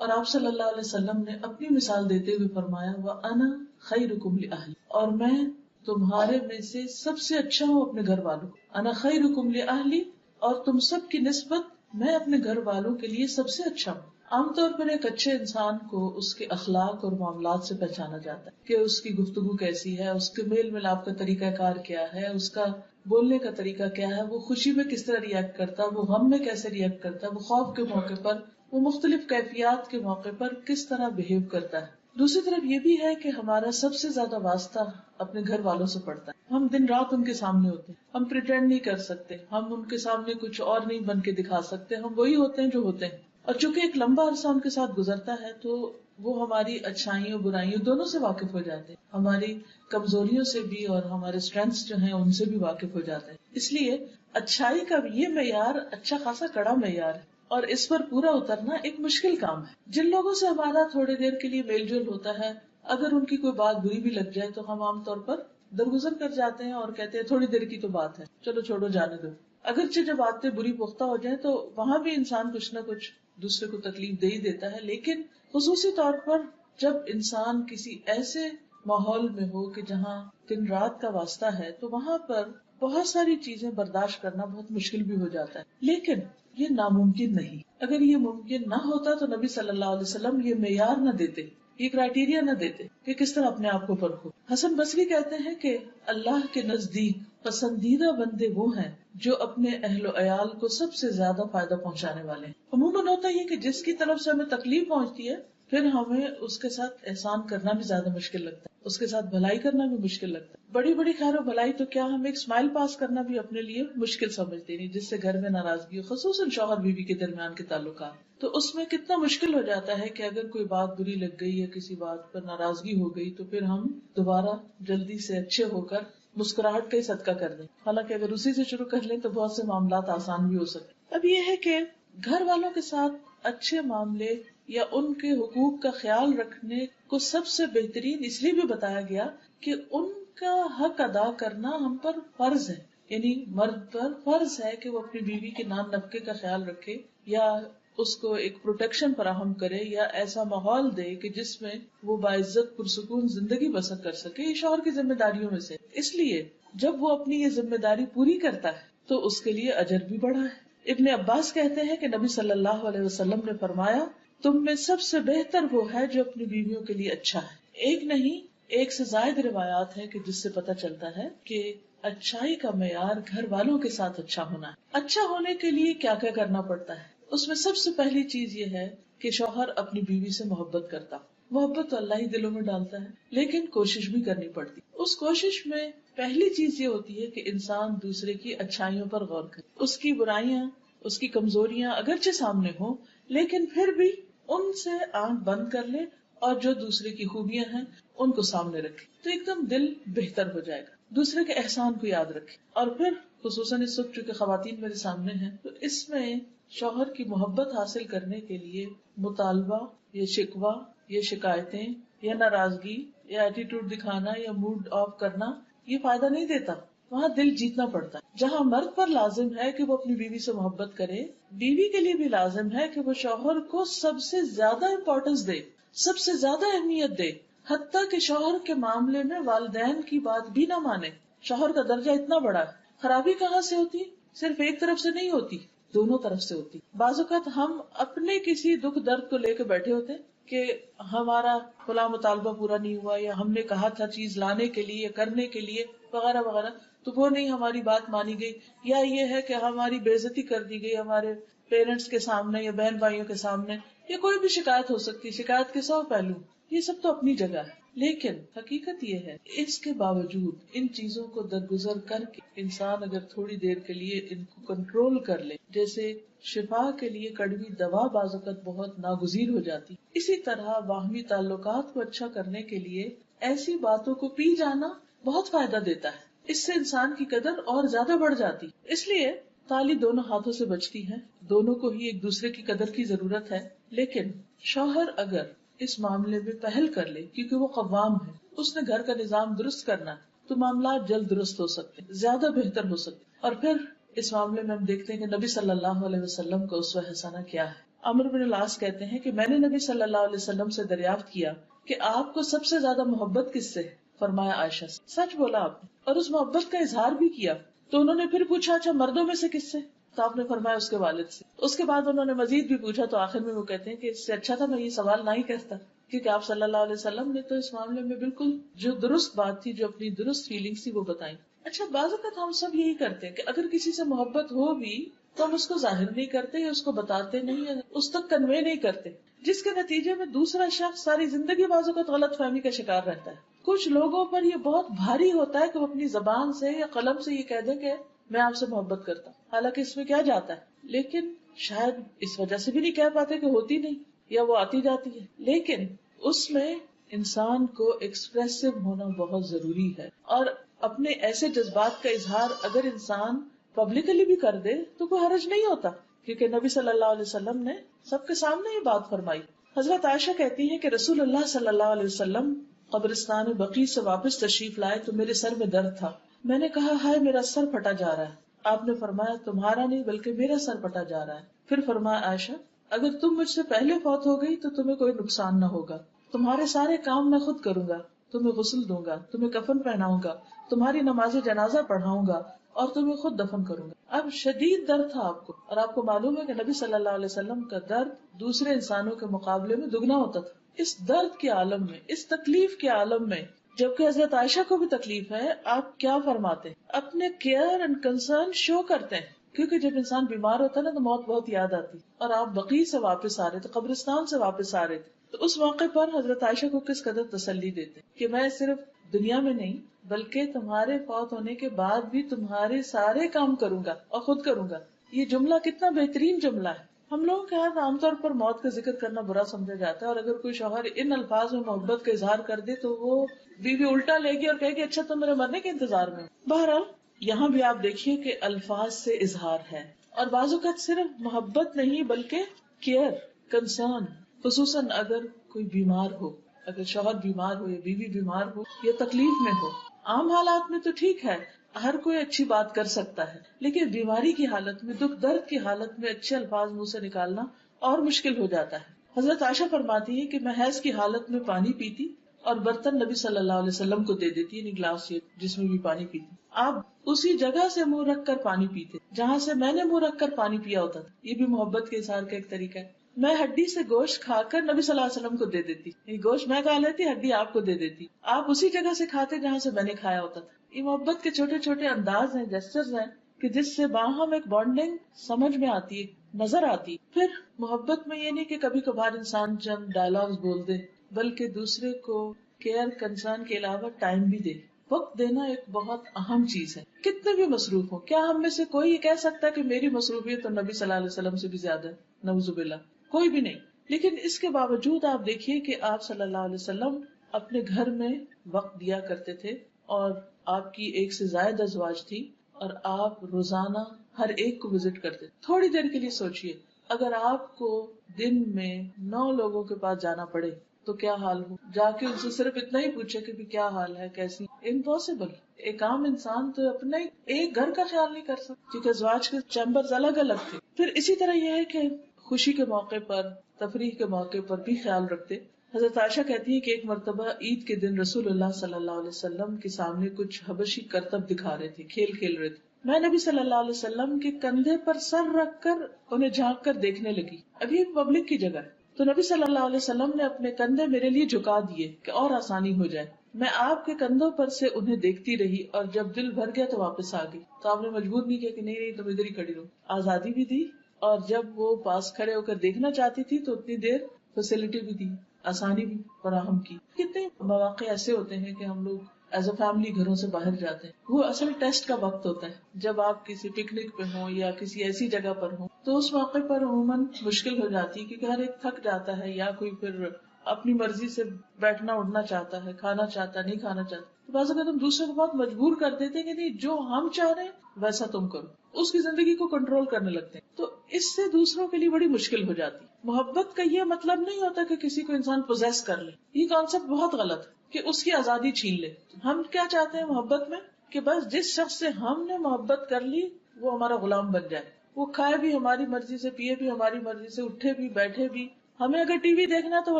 اور آپ صلی اللہ علیہ وسلم نے اپنی مثال دیتے ہوئے فرمایا وَأَنَا خَيْرُكُمْ لِأَهْلِي، اور میں تمہارے میں سے سب سے اچھا ہوں اپنے گھر والوں کو. انا خیرکم لأہلی، اور تم سب کی نسبت میں اپنے گھر والوں کے لیے سب سے اچھا ہوں. عام طور پر ایک اچھے انسان کو اس کے اخلاق اور معاملات سے پہچانا جاتا ہے کہ اس کی گفتگو کیسی ہے، اس کے میل ملاپ کا طریقہ کار کیا ہے، اس کا بولنے کا طریقہ کیا ہے، وہ خوشی میں کس طرح ریئیکٹ کرتا ہے، وہ غم میں کیسے ریئیکٹ کرتا ہے، وہ خوف کے موقع پر، وہ مختلف کیفیات کے موقع پر کس طرح بہیو کرتا ہے. دوسری طرف یہ بھی ہے کہ ہمارا سب سے زیادہ واسطہ اپنے گھر والوں سے پڑتا ہے. ہم دن رات ان کے سامنے ہوتے ہیں، ہم پریٹینڈ نہیں کر سکتے، ہم ان کے سامنے کچھ اور نہیں بن کے دکھا سکتے، ہم وہی ہوتے ہیں جو ہوتے ہیں. اور چونکہ ایک لمبا عرصہ ان کے ساتھ گزرتا ہے تو وہ ہماری اچھائیوں برائیوں دونوں سے واقف ہو جاتے ہیں، ہماری کمزوریوں سے بھی اور ہمارے اسٹرینتھس جو ہیں ان سے بھی واقف ہو جاتے ہیں. اس لیے اچھائی کا یہ معیار اچھا خاصا کڑا معیار ہے، اور اس پر پورا اترنا ایک مشکل کام ہے. جن لوگوں سے ہمارا تھوڑی دیر کے لیے میل جول ہوتا ہے، اگر ان کی کوئی بات بری بھی لگ جائے تو ہم عام طور پر درگزر کر جاتے ہیں اور کہتے ہیں تھوڑی دیر کی تو بات ہے، چلو چھوڑو جانے دو. اگرچہ جب باتیں بری پختہ ہو جائیں تو وہاں بھی انسان کچھ نہ کچھ دوسرے کو تکلیف دے ہی دیتا ہے، لیکن خصوصی طور پر جب انسان کسی ایسے ماحول میں ہو کہ جہاں دن رات کا واسطہ ہے تو وہاں پر بہت ساری چیزیں برداشت کرنا بہت مشکل بھی ہو جاتا ہے. لیکن یہ ناممکن نہیں. اگر یہ ممکن نہ ہوتا تو نبی صلی اللہ علیہ وسلم یہ معیار نہ دیتے، یہ کرائیٹیریا نہ دیتے کہ کس طرح اپنے آپ کو پرکھو. حسن بصری کہتے ہیں کہ اللہ کے نزدیک پسندیدہ بندے وہ ہیں جو اپنے اہل و عیال کو سب سے زیادہ فائدہ پہنچانے والے ہیں. عموماً ہوتا یہ کہ جس کی طرف سے ہمیں تکلیف پہنچتی ہے پھر ہمیں اس کے ساتھ احسان کرنا بھی زیادہ مشکل لگتا ہے، اس کے ساتھ بھلائی کرنا بھی مشکل لگتا ہے. بڑی بڑی خیر و بھلائی تو کیا ہم ایک اسمائل پاس کرنا بھی اپنے لیے مشکل سمجھتے نہیں، جس سے گھر میں ناراضگی ہو، خصوصاً شوہر بیوی کے درمیان کے تعلقات، تو اس میں کتنا مشکل ہو جاتا ہے کہ اگر کوئی بات بری لگ گئی یا کسی بات پر ناراضگی ہو گئی تو پھر ہم دوبارہ جلدی سے اچھے ہو کر مسکراہٹ کا ہی صدقہ کر دیں. حالانکہ اگر اسی سے شروع کر لیں تو بہت سے معاملات آسان بھی ہو سکتے. اب یہ ہے کہ گھر والوں کے ساتھ اچھے معاملے یا ان کے حقوق کا خیال رکھنے کو سب سے بہترین اس لیے بھی بتایا گیا کہ ان کا حق ادا کرنا ہم پر فرض ہے. یعنی مرد پر فرض ہے کہ وہ اپنی بیوی کے نان نفقے کا خیال رکھے یا اس کو ایک پروٹیکشن فراہم کرے یا ایسا ماحول دے کہ جس میں وہ باعزت پرسکون زندگی بسر کر سکے. یہ شوہر کی ذمہ داریوں میں سے. اس لیے جب وہ اپنی یہ ذمہ داری پوری کرتا ہے تو اس کے لیے اجر بھی بڑھا ہے. ابن عباس کہتے ہیں کہ نبی صلی اللہ علیہ وسلم نے فرمایا تم میں سب سے بہتر وہ ہے جو اپنی بیویوں کے لیے اچھا ہے. ایک نہیں ایک سے زائد روایات ہیں کہ جس سے پتہ چلتا ہے کہ اچھائی کا معیار گھر والوں کے ساتھ اچھا ہونا ہے. اچھا ہونے کے لیے کیا کیا کرنا پڑتا ہے؟ اس میں سب سے پہلی چیز یہ ہے کہ شوہر اپنی بیوی سے محبت کرتا. محبت تو اللہ ہی دلوں میں ڈالتا ہے، لیکن کوشش بھی کرنی پڑتی. اس کوشش میں پہلی چیز یہ ہوتی ہے کہ انسان دوسرے کی اچھائیوں پر غور کرے. اس کی برائیاں، اس کی کمزوریاں اگرچہ سامنے ہوں لیکن پھر بھی ان سے آنکھ بند کر لے اور جو دوسرے کی خوبیاں ہیں ان کو سامنے رکھے تو ایک دم دل بہتر ہو جائے گا. دوسرے کے احسان کو یاد رکھے. اور پھر خصوصاً اس وقت چونکہ خواتین میرے سامنے ہیں تو اس میں شوہر کی محبت حاصل کرنے کے لیے مطالبہ یا شکوہ یا شکایتیں یا ناراضگی یا ایٹیٹیوڈ دکھانا یا موڈ آف کرنا یہ فائدہ نہیں دیتا. وہاں دل جیتنا پڑتا ہے. جہاں مرد پر لازم ہے کہ وہ اپنی بیوی سے محبت کرے، بیوی کے لیے بھی لازم ہے کہ وہ شوہر کو سب سے زیادہ امپورٹنس دے، سب سے زیادہ اہمیت دے، حتیٰ کہ شوہر کے معاملے میں والدین کی بات بھی نہ مانے. شوہر کا درجہ اتنا بڑا ہے. خرابی کہاں سے ہوتی؟ صرف ایک طرف سے نہیں ہوتی، دونوں طرف سے ہوتی. بعض اوقات ہم اپنے کسی دکھ درد کو لے کے بیٹھے ہوتے کہ ہمارا فلاں مطالبہ پورا نہیں ہوا یا ہم نے کہا تھا چیز لانے کے لیے کرنے کے لیے وغیرہ وغیرہ تو وہ نہیں ہماری بات مانی گئی، یا یہ ہے کہ ہماری بے عزتی کر دی گئی ہمارے پیرنٹس کے سامنے یا بہن بھائیوں کے سامنے، یا کوئی بھی شکایت ہو سکتی ہے. شکایت کے 100 پہلو، یہ سب تو اپنی جگہ ہے. لیکن حقیقت یہ ہے اس کے باوجود ان چیزوں کو درگزر کر کے انسان اگر تھوڑی دیر کے لیے ان کو کنٹرول کر لے، جیسے شفا کے لیے کڑوی دوا بعض اوقات بہت ناگزیر ہو جاتی، اسی طرح باہمی تعلقات کو اچھا کرنے کے لیے ایسی باتوں کو پی جانا بہت فائدہ دیتا ہے. اس سے انسان کی قدر اور زیادہ بڑھ جاتی. اس لیے تالی دونوں ہاتھوں سے بجتی ہے، دونوں کو ہی ایک دوسرے کی قدر کی ضرورت ہے. لیکن شوہر اگر اس معاملے میں پہل کر لے کیونکہ وہ قوام ہے، اس نے گھر کا نظام درست کرنا تو معاملات جلد درست ہو سکتے، زیادہ بہتر ہو سکتے. اور پھر اس معاملے میں ہم دیکھتے ہیں کہ نبی صلی اللہ علیہ وسلم کا اسوہ حسنہ کیا ہے. عمرو بن العاص کہتے ہیں کہ میں نے نبی صلی اللہ علیہ وسلم سے دریافت کیا کہ آپ کو سب سے زیادہ محبت کس سے ہے؟ فرمایا عائشہ سے۔ سچ بولا آپ نے اور اس محبت کا اظہار بھی کیا۔ تو انہوں نے پھر پوچھا اچھا مردوں میں سے کس سے؟ تو آپ نے فرمایا اس کے والد سے۔ اس کے بعد انہوں نے مزید بھی پوچھا تو آخر میں وہ کہتے ہیں کہ اس سے اچھا تھا میں یہ سوال نہ ہی کرتا، کیونکہ آپ صلی اللہ علیہ وسلم نے تو اس معاملے میں بالکل جو درست بات تھی، جو اپنی درست فیلنگس تھی وہ بتائی۔ اچھا بعض اوقات ہم سب یہی کرتے ہیں کہ اگر کسی سے محبت ہو بھی تو ہم اس کو ظاہر نہیں کرتے یا اس کو بتاتے نہیں یا اس تک کنوے نہیں کرتے، جس کے نتیجے میں دوسرا شخص ساری زندگی بعض اوقات غلط فہمی کا شکار رہتا ہے۔ کچھ لوگوں پر یہ بہت بھاری ہوتا ہے کہ وہ اپنی زبان سے یا قلم سے یہ کہہ دیں کہ میں آپ سے محبت کرتا ہوں، حالانکہ اس میں کیا جاتا ہے، لیکن شاید اس وجہ سے بھی نہیں کہہ پاتے کہ ہوتی نہیں یا وہ آتی جاتی ہے، لیکن اس میں انسان کو ایکسپریسو ہونا بہت ضروری ہے، اور اپنے ایسے جذبات کا اظہار اگر انسان پبلکلی بھی کر دے تو کوئی حرج نہیں ہوتا، کیونکہ نبی صلی اللہ علیہ وسلم نے سب کے سامنے یہ بات فرمائی۔ حضرت عائشہ کہتی ہیں کہ رسول اللہ صلی اللہ علیہ وسلم قبرستان بقیع سے واپس تشریف لائے تو میرے سر میں درد تھا، میں نے کہا ہائے میرا سر پھٹا جا رہا ہے، آپ نے فرمایا تمہارا نہیں بلکہ میرا سر پھٹا جا رہا ہے۔ پھر فرمایا عائشہ اگر تم مجھ سے پہلے فوت ہو گئی تو تمہیں کوئی نقصان نہ ہوگا، تمہارے سارے کام میں خود کروں گا، تمہیں غسل دوں گا، تمہیں کفن پہناؤں گا، تمہاری نماز جنازہ پڑھاؤں گا اور تمہیں خود دفن کروں گا۔ اب شدید درد تھا آپ کو، اور آپ کو معلوم ہے کہ نبی صلی اللہ علیہ وسلم کا درد دوسرے انسانوں کے مقابلے میں دگنا ہوتا تھا۔ اس درد کے عالم میں، اس تکلیف کے عالم میں، جبکہ حضرت عائشہ کو بھی تکلیف ہے، آپ کیا فرماتے ہیں؟ اپنے کیئر اینڈ کنسرن شو کرتے ہیں، کیونکہ جب انسان بیمار ہوتا ہے نا تو موت بہت یاد آتی، اور آپ بقیع سے واپس آ رہے تھے، قبرستان سے واپس آ رہے تھے، تو اس موقع پر حضرت عائشہ کو کس قدر تسلی دیتے کہ میں صرف دنیا میں نہیں بلکہ تمہارے فوت ہونے کے بعد بھی تمہارے سارے کام کروں گا اور خود کروں گا۔ یہ جملہ کتنا بہترین جملہ ہے۔ ہم لوگوں کے ہاتھ عام طور پر موت کا ذکر کرنا برا سمجھا جاتا ہے، اور اگر کوئی شوہر ان الفاظ میں محبت کا اظہار کر دے تو وہ بیوی الٹا لے گی اور کہے گی اچھا تم میرے مرنے کے انتظار میں ہو۔ بہرحال یہاں بھی آپ دیکھیے کہ الفاظ سے اظہار ہے، اور بعض اوقات صرف محبت نہیں بلکہ کیئر، کنسرن، خصوصاً اگر کوئی بیمار ہو، اگر شوہر بیمار ہو یا بیوی بیمار ہو یا تکلیف میں ہو۔ عام حالات میں تو ٹھیک ہے، ہر کوئی اچھی بات کر سکتا ہے، لیکن بیماری کی حالت میں، دکھ درد کی حالت میں اچھے الفاظ منہ سے نکالنا اور مشکل ہو جاتا ہے۔ حضرت عائشہ فرماتی ہے کہ میں حیض کی حالت میں پانی پیتی اور برتن نبی صلی اللہ علیہ وسلم کو دے دیتی، یعنی گلاس جس میں بھی پانی پیتی، آپ اسی جگہ سے منہ رکھ کر پانی پیتے جہاں سے میں نے منہ رکھ کر پانی پیا ہوتا تھا۔ یہ بھی محبت کے اظہار کا ایک طریقہ ہے۔ میں ہڈی سے گوشت کھا کر نبی صلی اللہ علیہ وسلم کو دے دیتی، یہ گوشت میں کھا لیتی، ہڈی آپ کو دے دیتی، آپ اسی جگہ سے کھاتے جہاں سے میں نے کھایا ہوتا تھا۔ یہ محبت کے چھوٹے چھوٹے انداز ہیں، جسچرز ہیں کہ جس سے باہم ایک بانڈنگ سمجھ میں آتی ہے، نظر آتی۔ پھر محبت میں یہ نہیں کہ کبھی کبھار انسان چند ڈائلاگز بول دے، بلکہ دوسرے کو کیئر کنسرن کے علاوہ ٹائم بھی دے۔ وقت دینا ایک بہت اہم چیز ہے، کتنے بھی مصروف ہوں۔ کیا ہم میں سے کوئی یہ کہہ سکتا ہے کہ میری مصروفیت تو نبی صلی اللہ علیہ وسلم سے بھی زیادہ ہے؟ نعوذ باللہ، کوئی بھی نہیں۔ لیکن اس کے باوجود آپ دیکھیے کہ آپ صلی اللہ علیہ وسلم اپنے گھر میں وقت دیا کرتے تھے، اور آپ کی ایک سے زائد ازواج تھی، اور آپ روزانہ ہر ایک کو وزٹ کرتے۔ تھوڑی دیر کے لیے سوچئے، اگر آپ کو دن میں 9 لوگوں کے پاس جانا پڑے تو کیا حال ہو؟ جا کے ان سے صرف اتنا ہی پوچھے کہ کیا حال ہے، کیسی؟ امپاسبل۔ ایک عام انسان تو اپنا ایک گھر کا خیال نہیں کر سکتا، کیونکہ ازواج کے چیمبرز الگ الگ تھے۔ پھر اسی طرح یہ ہے کہ خوشی کے موقع پر، تفریح کے موقع پر بھی خیال رکھتے۔ حضرت عائشہ کہتی ہے کہ ایک مرتبہ عید کے دن رسول اللہ صلی اللہ علیہ وسلم کے سامنے کچھ حبشی کرتب دکھا رہے تھے، کھیل کھیل رہے تھے۔ میں نبی صلی اللہ علیہ وسلم کے کندھے پر سر رکھ کر انہیں جھانک کر دیکھنے لگی، ابھی ایک پبلک کی جگہ ہے، تو نبی صلی اللہ علیہ وسلم نے اپنے کندھے میرے لیے جھکا دیے کہ اور آسانی ہو جائے۔ میں آپ کے کندھوں پر سے انہیں دیکھتی رہی، اور جب دل بھر گیا تو واپس آ گئی۔ تو آپ نے مجبور نہیں کیا کہ نہیں تم ادھر ہی کھڑی رہو، آزادی بھی دی، اور جب وہ پاس کھڑے ہو کر دیکھنا چاہتی تھی تو اتنی دیر فیسلٹی بھی دی، آسانی بھی فراہم کی۔ کتنے مواقع ایسے ہوتے ہیں کہ ہم لوگ ایز اے فیملی گھروں سے باہر جاتے ہیں، وہ اصل ٹیسٹ کا وقت ہوتا ہے، جب آپ کسی پکنک پہ ہوں یا کسی ایسی جگہ پر ہوں تو اس موقع پر عموماً مشکل ہو جاتی ہے، کیونکہ ہر ایک تھک جاتا ہے، یا کوئی پھر اپنی مرضی سے بیٹھنا اٹھنا چاہتا ہے، کھانا چاہتا ہے، نہیں کھانا چاہتا۔ تو بعض اوقات ہم دوسرے کو بہت مجبور کر دیتے ہیں کہ نہیں جو ہم چاہ رہے ہیں ویسا تم کرو، اس کی زندگی کو کنٹرول کرنے لگتے ہیں، تو اس سے دوسروں کے لیے بڑی مشکل ہو جاتی۔ محبت کا یہ مطلب نہیں ہوتا کہ کسی کو انسان پوزیس کر لے، یہ کانسیپٹ بہت غلط ہے کہ اس کی آزادی چھین لے۔ ہم کیا چاہتے ہیں محبت میں کہ بس جس شخص سے ہم نے محبت کر لی وہ ہمارا غلام بن جائے، وہ کھائے بھی ہماری مرضی سے، پیے بھی ہماری مرضی سے، اٹھے بھی بیٹھے بھی. ہمیں اگر ٹی وی دیکھنا ہے تو وہ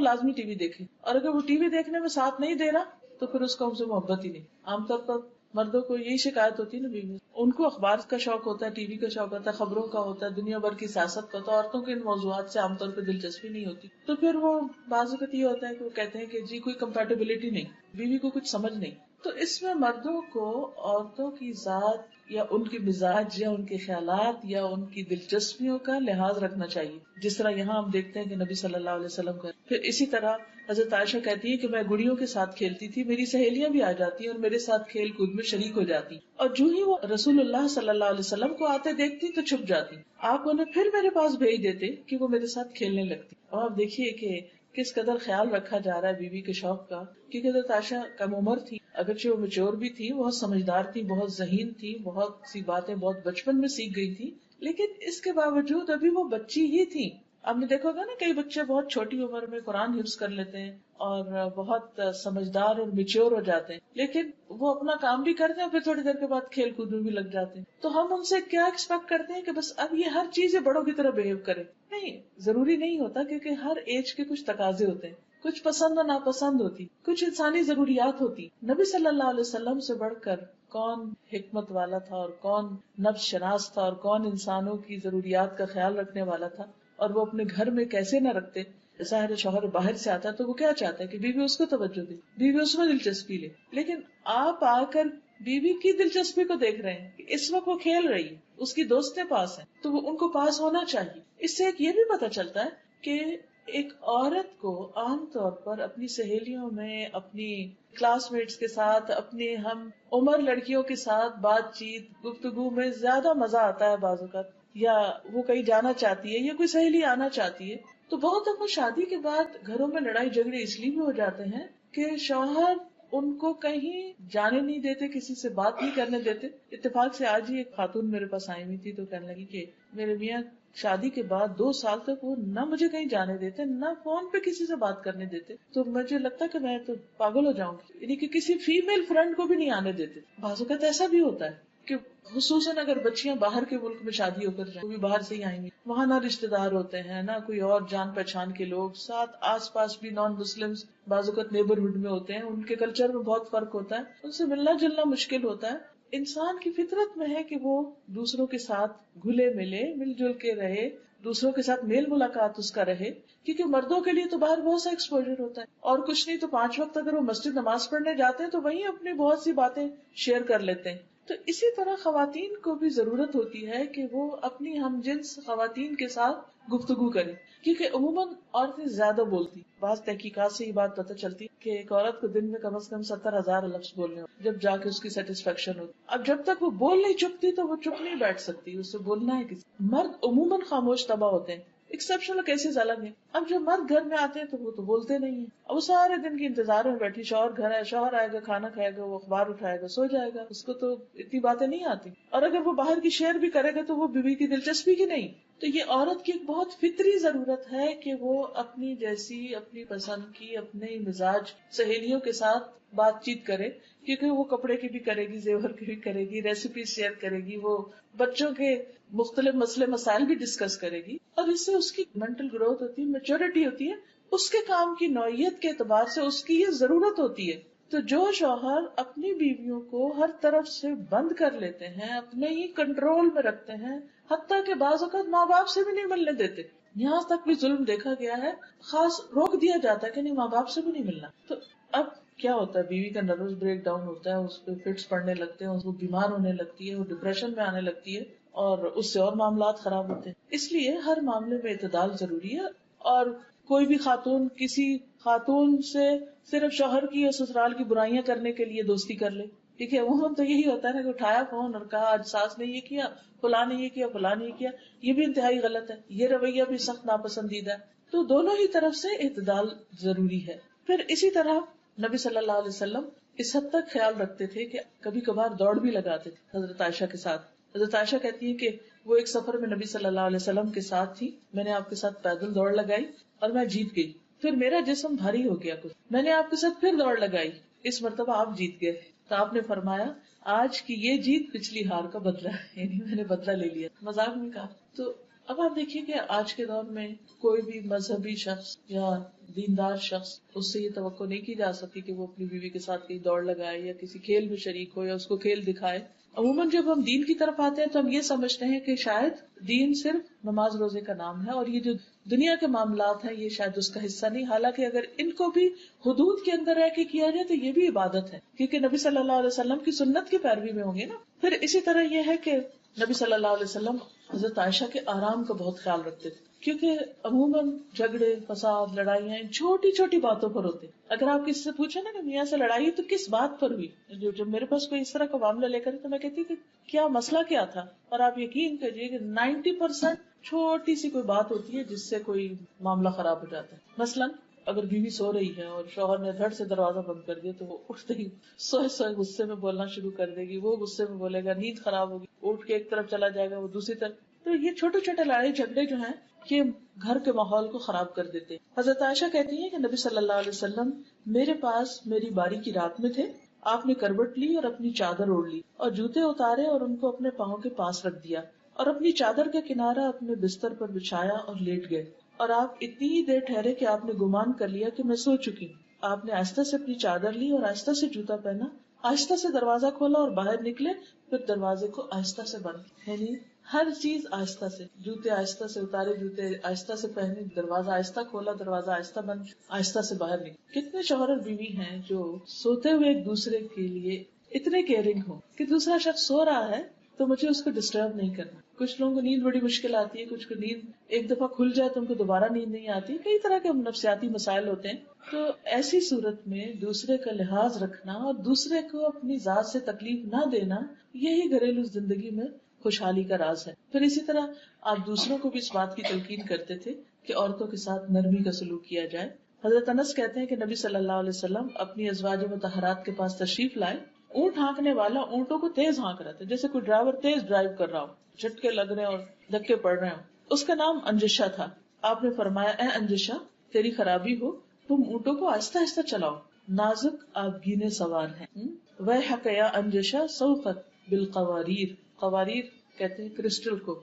لازمی ٹی وی دیکھے، اور اگر وہ ٹی وی دیکھنے میں ساتھ نہیں دے رہا تو پھر اس کو ہم سے محبت ہی نہیں. عام طور پر مردوں کو یہی شکایت ہوتی ہے نا بیوی، ان کو اخبار کا شوق ہوتا ہے، ٹی وی کا شوق ہوتا ہے، خبروں کا ہوتا ہے، دنیا بھر کی سیاست کا ہوتا ہے. عورتوں کے ان موضوعات سے عام طور پہ دلچسپی نہیں ہوتی، تو پھر وہ بعض اوقات یہ ہوتا ہے کہ وہ کہتے ہیں کہ جی کوئی کمپیٹیبلٹی نہیں، بیوی کو کچھ سمجھ نہیں. تو اس میں مردوں کو عورتوں کی ذات یا ان کے مزاج یا ان کے خیالات یا ان کی دلچسپیوں کا لحاظ رکھنا چاہیے، جس طرح یہاں ہم دیکھتے ہیں کہ نبی صلی اللہ علیہ وسلم کا. پھر اسی طرح حضرت عائشہ کہتی ہے کہ میں گڑیوں کے ساتھ کھیلتی تھی، میری سہیلیاں بھی آ جاتی اور میرے ساتھ کھیل کود میں شریک ہو جاتی، اور جو ہی وہ رسول اللہ صلی اللہ علیہ وسلم کو آتے دیکھتی تو چھپ جاتی. آپ انہیں پھر میرے پاس بھیج دیتے کہ وہ میرے ساتھ کھیلنے لگتی. اور آپ دیکھیے کہ کس قدر خیال رکھا جا رہا ہے بیوی کے شوق کا، کیونکہ حضرت عائشہ کم عمر تھی، اگرچہ وہ میچور بھی تھی، بہت سمجھدار تھی، بہت ذہین تھی، بہت سی باتیں بہت بچپن میں سیکھ گئی تھی، لیکن اس کے باوجود ابھی وہ بچی ہی تھی. آپ نے دیکھا ہوگا نا کئی بچے بہت چھوٹی عمر میں قرآن حفظ کر لیتے ہیں اور بہت سمجھدار اور میچور ہو جاتے ہیں، لیکن وہ اپنا کام بھی کرتے ہیں اور پھر تھوڑی دیر کے بعد کھیل کود میں بھی لگ جاتے ہیں. تو ہم ان سے کیا ایکسپیکٹ کرتے ہیں کہ بس اب یہ ہر چیز بڑوں کی طرح بہیو کرے؟ نہیں، ضروری نہیں ہوتا، کیونکہ ہر ایج کے کچھ تقاضے ہوتے ہیں، کچھ پسند اور ناپسند ہوتی، کچھ انسانی ضروریات ہوتی. نبی صلی اللہ علیہ وسلم سے بڑھ کر کون حکمت والا تھا اور کون نفس شناس تھا اور کون انسانوں کی ضروریات کا خیال رکھنے والا تھا، اور وہ اپنے گھر میں کیسے نہ رکھتے. ظاہر شوہر باہر سے آتا ہے تو وہ کیا چاہتا ہے کہ بیوی اس کو توجہ دے، بیوی اس میں دلچسپی لے، لیکن آپ آ کر بیوی کی دلچسپی کو دیکھ رہے ہیں کہ اس وقت وہ کھیل رہی ہے، اس کی دوستیں پاس ہیں تو وہ ان کو پاس ہونا چاہیے. اس سے ایک یہ بھی پتہ چلتا ہے کہ ایک عورت کو عام طور پر اپنی سہیلیوں میں، اپنی کلاس میٹس کے ساتھ، اپنی ہم عمر لڑکیوں کے ساتھ بات چیت گفتگو میں زیادہ مزہ آتا ہے بعض اوقات، یا وہ کہیں جانا چاہتی ہے یا کوئی سہیلی آنا چاہتی ہے. تو بہت دفعہ شادی کے بعد گھروں میں لڑائی جھگڑے اس لیے بھی ہو جاتے ہیں کہ شوہر ان کو کہیں جانے نہیں دیتے، کسی سے بات نہیں کرنے دیتے. اتفاق سے آج ہی ایک خاتون میرے پاس آئی ہوئی تھی تو کہنے لگی کہ میرے میاں شادی کے بعد 2 سال تک وہ نہ مجھے کہیں جانے دیتے، نہ فون پہ کسی سے بات کرنے دیتے. تو مجھے لگتا کہ میں تو پاگل ہو جاؤں گی، یعنی کہ کسی فیمیل فرینڈ کو بھی نہیں آنے دیتے. بعض اوقات ایسا بھی ہوتا ہے کہ خصوصاً اگر بچیاں باہر کے ملک میں شادی ہو کر جائیں، وہ بھی باہر سے ہی آئیں گی، وہاں نہ رشتے دار ہوتے ہیں، نہ کوئی اور جان پہچان کے لوگ ساتھ، آس پاس بھی نان مسلمز بعض اوقات نیبرہڈ میں ہوتے ہیں، ان کے کلچر میں بہت فرق ہوتا ہے، ان سے ملنا جلنا مشکل ہوتا ہے. انسان کی فطرت میں ہے کہ وہ دوسروں کے ساتھ گھلے ملے، مل جل کے رہے، دوسروں کے ساتھ میل ملاقات اس کا رہے، کیونکہ مردوں کے لیے تو باہر بہت سا ایکسپوجر ہوتا ہے، اور کچھ نہیں تو 5 وقت اگر وہ مسجد نماز پڑھنے جاتے ہیں تو وہیں اپنی بہت سی باتیں شیئر کر لیتے ہیں. تو اسی طرح خواتین کو بھی ضرورت ہوتی ہے کہ وہ اپنی ہم جنس خواتین کے ساتھ گفتگو کریں، کیونکہ عموماً عورتیں زیادہ بولتی. بعض تحقیقات سے یہ بات پتہ چلتی کہ ایک عورت کو دن میں کم از کم 70,000 لفظ بولنے ہوتے جب جا کے اس کی سیٹسفیکشن ہوتی. اب جب تک وہ بول نہیں چکتی تو وہ چپ نہیں بیٹھ سکتی، اس سے بولنا ہے کسی. مرد عموماً خاموش طبع ہوتے ہیں، ایکسیپشنل کیسز الگ ہیں. اب جب مرد گھر میں آتے ہیں تو وہ تو بولتے نہیں ہیں، اب وہ سارے دن کے انتظار میں بیٹھی، شوہر گھر ہے، شوہر آئے گا، کھانا کھائے گا، وہ اخبار اٹھائے گا، سو جائے گا، اس کو تو اتنی باتیں نہیں آتی. اور اگر وہ باہر کی شیئر بھی کرے گا تو وہ بیوی کی دلچسپی کی نہیں. تو یہ عورت کی ایک بہت فطری ضرورت ہے کہ وہ اپنی جیسی، اپنی پسند کی، اپنے مزاج سہیلیوں کے ساتھ بات چیت کرے، کیونکہ وہ کپڑے کی بھی کرے گی، زیور کی بھی کرے گی، ریسیپی شیئر کرے گی، وہ بچوں کے مختلف مسئلے مسائل بھی ڈسکس کرے گی، اور اس سے اس کی مینٹل گروتھ ہوتی ہے، میچورٹی ہوتی ہے. اس کے کام کی نوعیت کے اعتبار سے اس کی یہ ضرورت ہوتی ہے. تو جو شوہر اپنی بیویوں کو ہر طرف سے بند کر لیتے ہیں، اپنے ہی کنٹرول میں رکھتے ہیں، حتیٰ کہ بعض اوقات ماں باپ سے بھی نہیں ملنے دیتے، یہاں تک بھی ظلم دیکھا گیا ہے، خاص روک دیا جاتا ہے کہ نہیں ماں باپ سے بھی نہیں ملنا. تو اب کیا ہوتا ہے، بیوی کا نروس بریک ڈاؤن ہوتا ہے، اس پہ فٹس پڑنے لگتے ہیں، وہ بیمار ہونے لگتی ہے، وہ ڈپریشن میں آنے لگتی ہے، اور اس سے اور معاملات خراب ہوتے ہیں. اس لیے ہر معاملے میں اعتدال ضروری ہے. اور کوئی بھی خاتون کسی خاتون سے صرف شوہر کی یا سسرال کی برائیاں کرنے کے لیے دوستی کر لے، ٹھیک ہے، عموماً تو یہی ہوتا ہے نا کہ اٹھایا فون اور کہا آج ساس نے یہ کیا، فلاں نے یہ کیا، فلاں نے یہ کیا. یہ بھی انتہائی غلط ہے، یہ رویہ بھی سخت ناپسندیدہ ہے. تو دونوں ہی طرف سے اعتدال ضروری ہے. پھر اسی طرح نبی صلی اللہ علیہ وسلم اس حد تک خیال رکھتے تھے کہ کبھی کبھار دوڑ بھی لگاتے تھے حضرت عائشہ کے ساتھ. حضرت عائشہ کہتی ہے کہ وہ ایک سفر میں نبی صلی اللہ علیہ وسلم کے ساتھ تھی، میں نے آپ کے ساتھ پیدل دوڑ لگائی اور میں جیت گئی، پھر میرا جسم بھاری ہو گیا کچھ، میں نے آپ کے ساتھ پھر دوڑ لگائی، اس مرتبہ آپ جیت گئے. تو آپ نے فرمایا آج کی یہ جیت پچھلی ہار کا بدلہ ہے، یعنی میں نے بدلہ لے لیا. مذاق میں کہا. تو اب آپ دیکھیے کہ آج کے دور میں کوئی بھی مذہبی شخص یا دیندار شخص، اس سے یہ توقع نہیں کی جا سکتی کہ وہ اپنی بیوی کے ساتھ کہیں دوڑ لگائے یا کسی کھیل میں شریک ہو یا اس کو کھیل دکھائے. عموماً جب ہم دین کی طرف آتے ہیں تو ہم یہ سمجھتے ہیں کہ شاید دین صرف نماز روزے کا نام ہے اور یہ جو دنیا کے معاملات ہیں یہ شاید اس کا حصہ نہیں. حالانکہ اگر ان کو بھی حدود کے اندر رہ کے کیا جائے تو یہ بھی عبادت ہے، کیونکہ نبی صلی اللہ علیہ وسلم کی سنت کی پیروی میں ہوں گے نا. پھر اسی طرح یہ ہے کہ نبی صلی اللہ علیہ وسلم حضرت عائشہ کے آرام کا بہت خیال رکھتے تھے، کیونکہ عموماً جھگڑے فساد لڑائیاں چھوٹی چھوٹی باتوں پر ہوتے. اگر آپ کسی سے پوچھیں نا کہ میاں سے لڑائی تو کس بات پر ہوئی، جب میرے پاس کوئی اس طرح کا معاملہ لے کر تو میں کہتی کہ کیا مسئلہ کیا تھا، اور آپ یقین کریے کہ 90% چھوٹی سی کوئی بات ہوتی ہے جس سے کوئی معاملہ خراب ہو جاتا ہے. مثلاً اگر بیوی سو رہی ہے اور شوہر نے دھڑ سے دروازہ بند کر دیا تو وہ اٹھتے ہی سوئے سوئے غصے میں بولنا شروع کر دے گی، وہ غصے میں بولے گا، نیند خراب ہوگی، اٹھ کے ایک طرف چلا جائے گا، وہ دوسری طرف. تو یہ چھوٹے چھوٹے لڑائی جھگڑے جو ہیں یہ گھر کے ماحول کو خراب کر دیتے. حضرت عائشہ کہتی ہیں کہ نبی صلی اللہ علیہ وسلم میرے پاس میری باری کی رات میں تھے. آپ نے کروٹ لی اور اپنی چادر اوڑھ لی اور جوتے اتارے اور ان کو اپنے پاؤں کے پاس رکھ دیا اور اپنی چادر کا کنارہ اپنے بستر پر بچھایا اور لیٹ گئے. اور آپ اتنی ہی دیر ٹھہرے کہ آپ نے گمان کر لیا کہ میں سو چکی ہوں. آپ نے آہستہ سے اپنی چادر لی اور آہستہ سے جوتا پہنا، آہستہ سے دروازہ کھولا اور باہر نکلے، پھر دروازے کو آہستہ سے بند. یعنی ہر چیز آہستہ سے، جوتے آہستہ سے اتارے، جوتے آہستہ سے پہنے، دروازہ آہستہ کھولا، دروازہ آہستہ بند، آہستہ سے باہر نکلے. کتنے شوہر اور بیوی ہیں جو سوتے ہوئے ایک دوسرے کے لیے اتنے کیئرنگ ہو کہ دوسرا شخص سو رہا ہے تو مجھے اس کو ڈسٹرب نہیں کرنا. کچھ لوگوں کو نیند بڑی مشکل آتی ہے، کچھ کو نیند ایک دفعہ کھل جائے تو ان کو دوبارہ نیند نہیں آتی. کئی طرح کے نفسیاتی مسائل ہوتے ہیں. تو ایسی صورت میں دوسرے کا لحاظ رکھنا اور دوسرے کو اپنی ذات سے تکلیف نہ دینا، یہی گھریلو زندگی میں خوشحالی کا راز ہے. پھر اسی طرح آپ دوسروں کو بھی اس بات کی تلقین کرتے تھے کہ عورتوں کے ساتھ نرمی کا سلوک کیا جائے. حضرت انس کہتے ہیں کہ نبی صلی اللہ علیہ وسلم اپنی ازواج مطہرات کے پاس تشریف لائے. اونٹ ہانکنے والا اونٹوں کو تیز ہانک رہا تھا، جیسے کوئی ڈرائیور تیز ڈرائیو کر رہا ہو، جھٹکے لگ رہے ہیں اور دھکے پڑ رہے ہوں. اس کا نام انجشا تھا. آپ نے فرمایا اے انجشا، تیری خرابی ہو، تم اونٹوں کو آہستہ آہستہ چلاؤ، نازک آبگینے سوار ہیں. ویحک یا انجشا سوقت بالقواریر، قواریر کہتے ہیں کرسٹل کو،